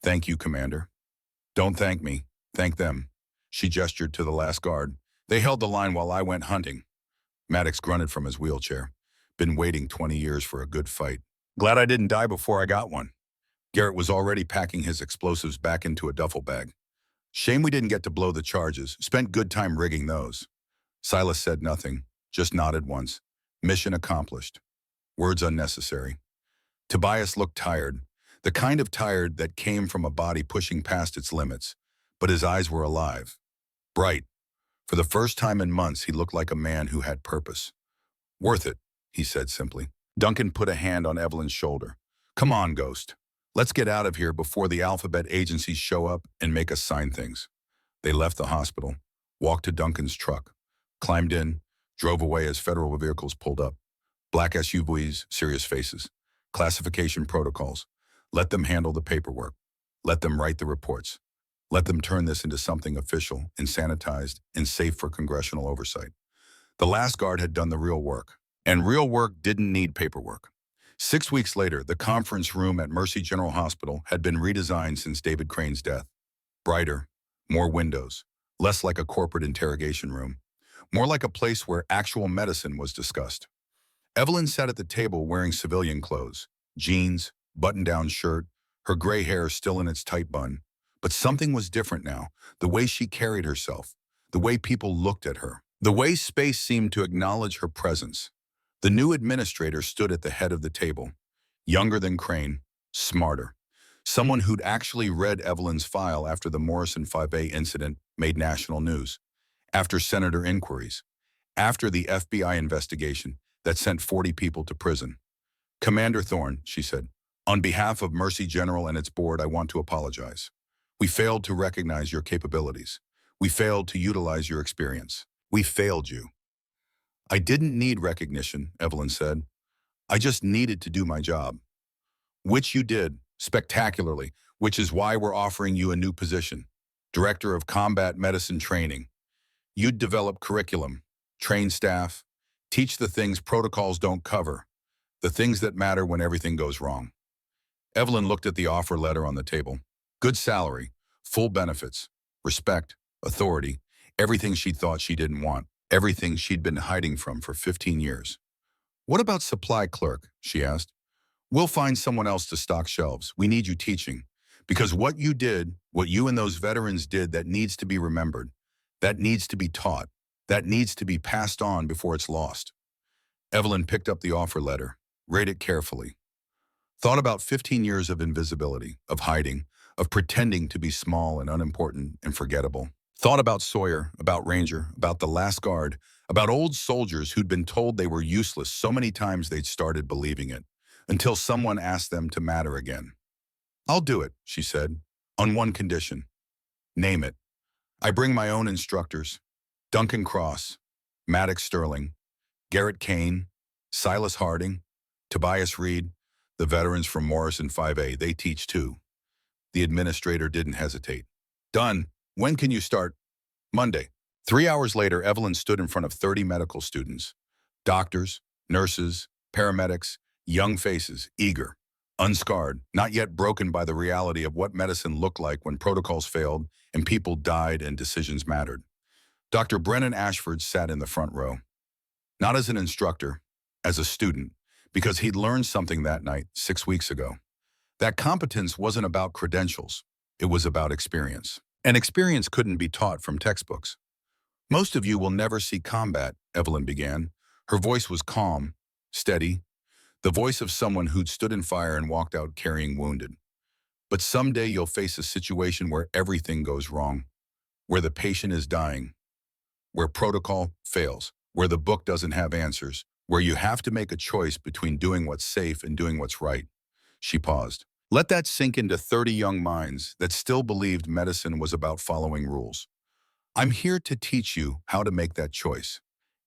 Thank you, Commander. Don't thank me. Thank them. She gestured to the last guard. They held the line while I went hunting. Maddox grunted from his wheelchair. Been waiting 20 years for a good fight. Glad I didn't die before I got one. Garrett was already packing his explosives back into a duffel bag. Shame we didn't get to blow the charges. Spent good time rigging those. Silas said nothing, just nodded once. Mission accomplished. Words unnecessary. Tobias looked tired, the kind of tired that came from a body pushing past its limits, but his eyes were alive. Bright. For the first time in months, he looked like a man who had purpose. Worth it, he said simply. Duncan put a hand on Evelyn's shoulder. Come on, Ghost. Let's get out of here before the alphabet agencies show up and make us sign things. They left the hospital, walked to Duncan's truck, climbed in, drove away as federal vehicles pulled up. Black SUVs, serious faces. Classification protocols. Let them handle the paperwork. Let them write the reports. Let them turn this into something official and sanitized and safe for congressional oversight. The last guard had done the real work, and real work didn't need paperwork. 6 weeks later, the conference room at Mercy General Hospital had been redesigned since David Crane's death. Brighter, more windows, less like a corporate interrogation room, more like a place where actual medicine was discussed. Evelyn sat at the table wearing civilian clothes, jeans, button-down shirt, her gray hair still in its tight bun. But something was different now, the way she carried herself, the way people looked at her, the way space seemed to acknowledge her presence. The new administrator stood at the head of the table, younger than Crane, smarter. Someone who'd actually read Evelyn's file after the Morrison 5A incident made national news, after senator inquiries, after the FBI investigation that sent 40 people to prison. Commander Thorne, she said, on behalf of Mercy General and its board, I want to apologize. We failed to recognize your capabilities. We failed to utilize your experience. We failed you. I didn't need recognition, Evelyn said. I just needed to do my job. Which you did, spectacularly, which is why we're offering you a new position, Director of Combat Medicine Training. You'd develop curriculum, train staff, teach the things protocols don't cover, the things that matter when everything goes wrong. Evelyn looked at the offer letter on the table. Good salary, full benefits, respect, authority, everything she thought she didn't want, everything she'd been hiding from for 15 years. What about supply clerk, she asked. We'll find someone else to stock shelves. We need you teaching. Because what you did, what you and those veterans did, that needs to be remembered. That needs to be taught. That needs to be passed on before it's lost. Evelyn picked up the offer letter, read it carefully. Thought about 15 years of invisibility, of hiding, of pretending to be small and unimportant and forgettable. Thought about Sawyer, about Ranger, about the last guard, about old soldiers who'd been told they were useless so many times they'd started believing it, until someone asked them to matter again. I'll do it, she said, on one condition. Name it. I bring my own instructors. Duncan Cross, Maddox Sterling, Garrett Kane, Silas Harding, Tobias Reed, the veterans from Morrison 5A, they teach too. The administrator didn't hesitate. Done. When can you start? Monday. 3 hours later, Evelyn stood in front of 30 medical students. Doctors, nurses, paramedics, young faces, eager, unscarred, not yet broken by the reality of what medicine looked like when protocols failed and people died and decisions mattered. Dr. Brennan Ashford sat in the front row. Not as an instructor, as a student, because he'd learned something that night 6 weeks ago. That competence wasn't about credentials. It was about experience. And experience couldn't be taught from textbooks. Most of you will never see combat, Evelyn began. Her voice was calm, steady, the voice of someone who'd stood in fire and walked out carrying wounded. But someday you'll face a situation where everything goes wrong, where the patient is dying, where protocol fails, where the book doesn't have answers, where you have to make a choice between doing what's safe and doing what's right. She paused. Let that sink into 30 young minds that still believed medicine was about following rules. I'm here to teach you how to make that choice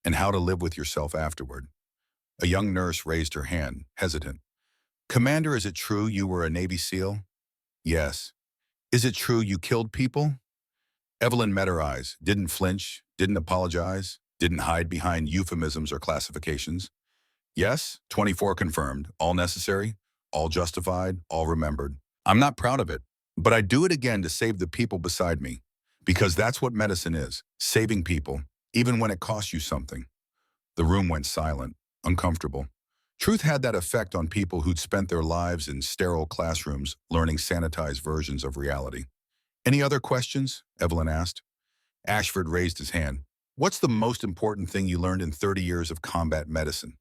and how to live with yourself afterward. A young nurse raised her hand, hesitant. Commander, is it true you were a Navy SEAL? Yes. Is it true you killed people? Evelyn met her eyes, didn't flinch, didn't apologize, didn't hide behind euphemisms or classifications. Yes, 24 confirmed, all necessary, all justified, all remembered. I'm not proud of it, but I do it again to save the people beside me, because that's what medicine is, saving people, even when it costs you something. The room went silent, uncomfortable. Truth had that effect on people who'd spent their lives in sterile classrooms learning sanitized versions of reality. Any other questions? Evelyn asked. Ashford raised his hand. What's the most important thing you learned in 30 years of combat medicine?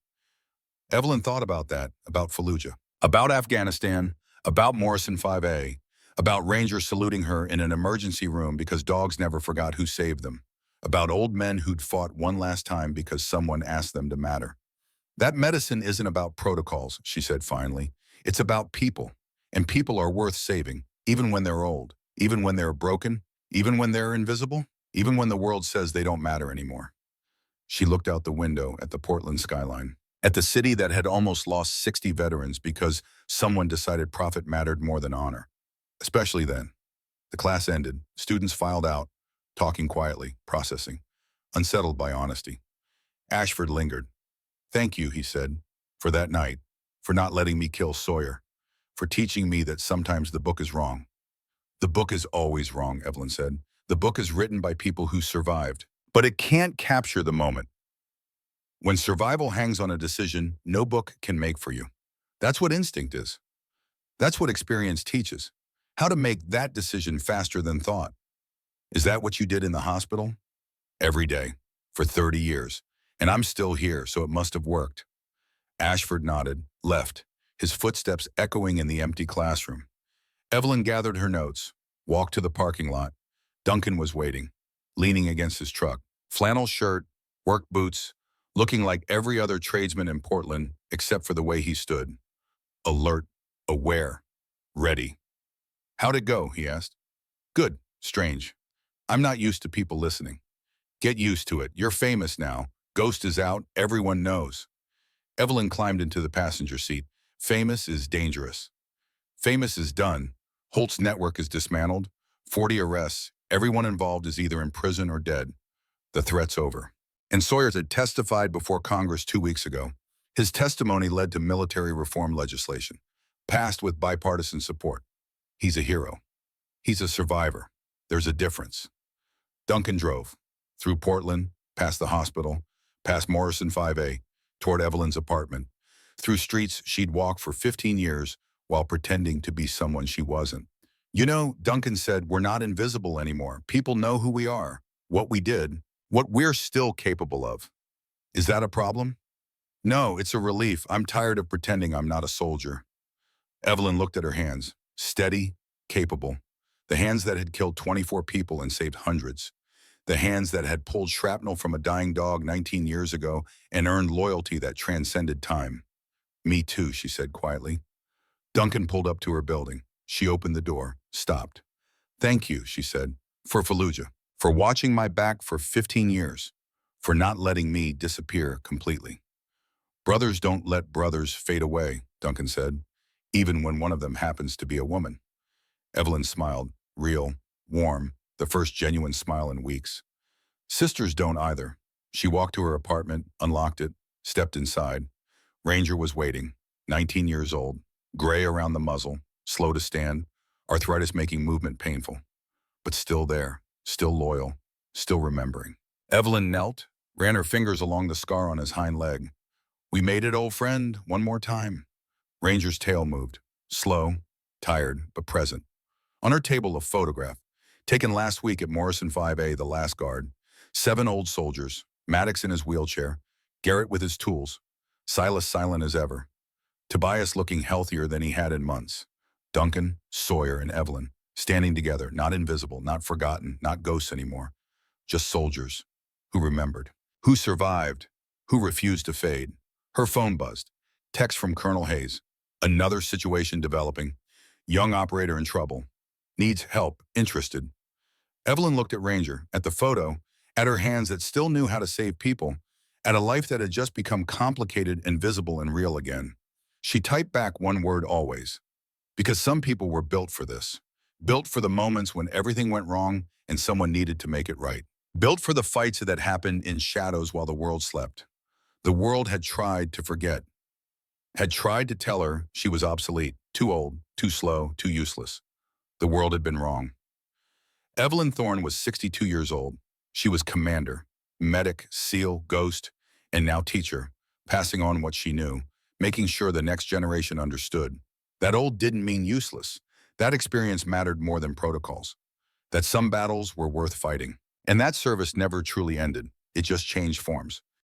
Evelyn thought about that, about Fallujah, about Afghanistan, about Morrison 5A, about Rangers saluting her in an emergency room because dogs never forgot who saved them, about old men who'd fought one last time because someone asked them to matter. That medicine isn't about protocols, she said finally. It's about people, and people are worth saving, even when they're old, even when they're broken, even when they're invisible, even when the world says they don't matter anymore. She looked out the window at the Portland skyline, at the city that had almost lost 60 veterans because someone decided profit mattered more than honor. Especially then. The class ended, students filed out, talking quietly, processing, unsettled by honesty. Ashford lingered. Thank you, he said, for that night, for not letting me kill Sawyer, for teaching me that sometimes the book is wrong. The book is always wrong, Evelyn said. The book is written by people who survived, but it can't capture the moment. When survival hangs on a decision, no book can make for you. That's what instinct is. That's what experience teaches. How to make that decision faster than thought. Is that what you did in the hospital? Every day. For 30 years. And I'm still here, so it must have worked. Ashford nodded, left, his footsteps echoing in the empty classroom. Evelyn gathered her notes, walked to the parking lot. Duncan was waiting, leaning against his truck. Flannel shirt, work boots, looking like every other tradesman in Portland except for the way he stood. Alert, aware, ready. "How'd it go?" he asked. "Good. Strange. I'm not used to people listening." "Get used to it. You're famous now. Ghost is out. Everyone knows." Evelyn climbed into the passenger seat. "Famous is dangerous." "Famous is done. Holt's network is dismantled. 40 arrests. Everyone involved is either in prison or dead. The threat's over." And Sawyer had testified before Congress 2 weeks ago. His testimony led to military reform legislation, passed with bipartisan support. He's a hero. He's a survivor. There's a difference. Duncan drove. Through Portland, past the hospital, past Morrison 5A, toward Evelyn's apartment. Through streets she'd walked for 15 years while pretending to be someone she wasn't. "You know," Duncan said, "we're not invisible anymore. People know who we are, what we did, what we're still capable of." "Is that a problem?" "No, it's a relief. I'm tired of pretending I'm not a soldier." Evelyn looked at her hands. Steady, capable. The hands that had killed 24 people and saved hundreds. The hands that had pulled shrapnel from a dying dog 19 years ago and earned loyalty that transcended time. "Me too," she said quietly. Duncan pulled up to her building. She opened the door, stopped. "Thank you," she said, "for Fallujah, for watching my back for 15 years, for not letting me disappear completely." "Brothers don't let brothers fade away," Duncan said, "even when one of them happens to be a woman." Evelyn smiled, real, warm, the first genuine smile in weeks. "Sisters don't either." She walked to her apartment, unlocked it, stepped inside. Ranger was waiting, 19 years old, gray around the muzzle, slow to stand, arthritis making movement painful, but still there, still loyal, still remembering. Evelyn knelt, ran her fingers along the scar on his hind leg. "We made it, old friend, one more time." Ranger's tail moved, slow, tired, but present. On her table, a photograph, taken last week at Morrison 5A, the last guard. 7 old soldiers, Maddox in his wheelchair, Garrett with his tools, Silas silent as ever, Tobias looking healthier than he had in months. Duncan, Sawyer, and Evelyn, standing together, not invisible, not forgotten, not ghosts anymore. Just soldiers, who remembered, who survived, who refused to fade. Her phone buzzed. Text from Colonel Hayes. Another situation developing. Young operator in trouble. Needs help, interested. Evelyn looked at Ranger, at the photo, at her hands that still knew how to save people, at a life that had just become complicated and visible and real again. She typed back one word always. Because some people were built for this. Built for the moments when everything went wrong and someone needed to make it right. Built for the fights that happened in shadows while the world slept. The world had tried to forget. Had tried to tell her she was obsolete, too old, too slow, too useless. The world had been wrong. Evelyn Thorne was 62 years old. She was commander, medic, SEAL, ghost, and now teacher, passing on what she knew, making sure the next generation understood. That old didn't mean useless. That experience mattered more than protocols. That some battles were worth fighting. And that service never truly ended. It just changed forms.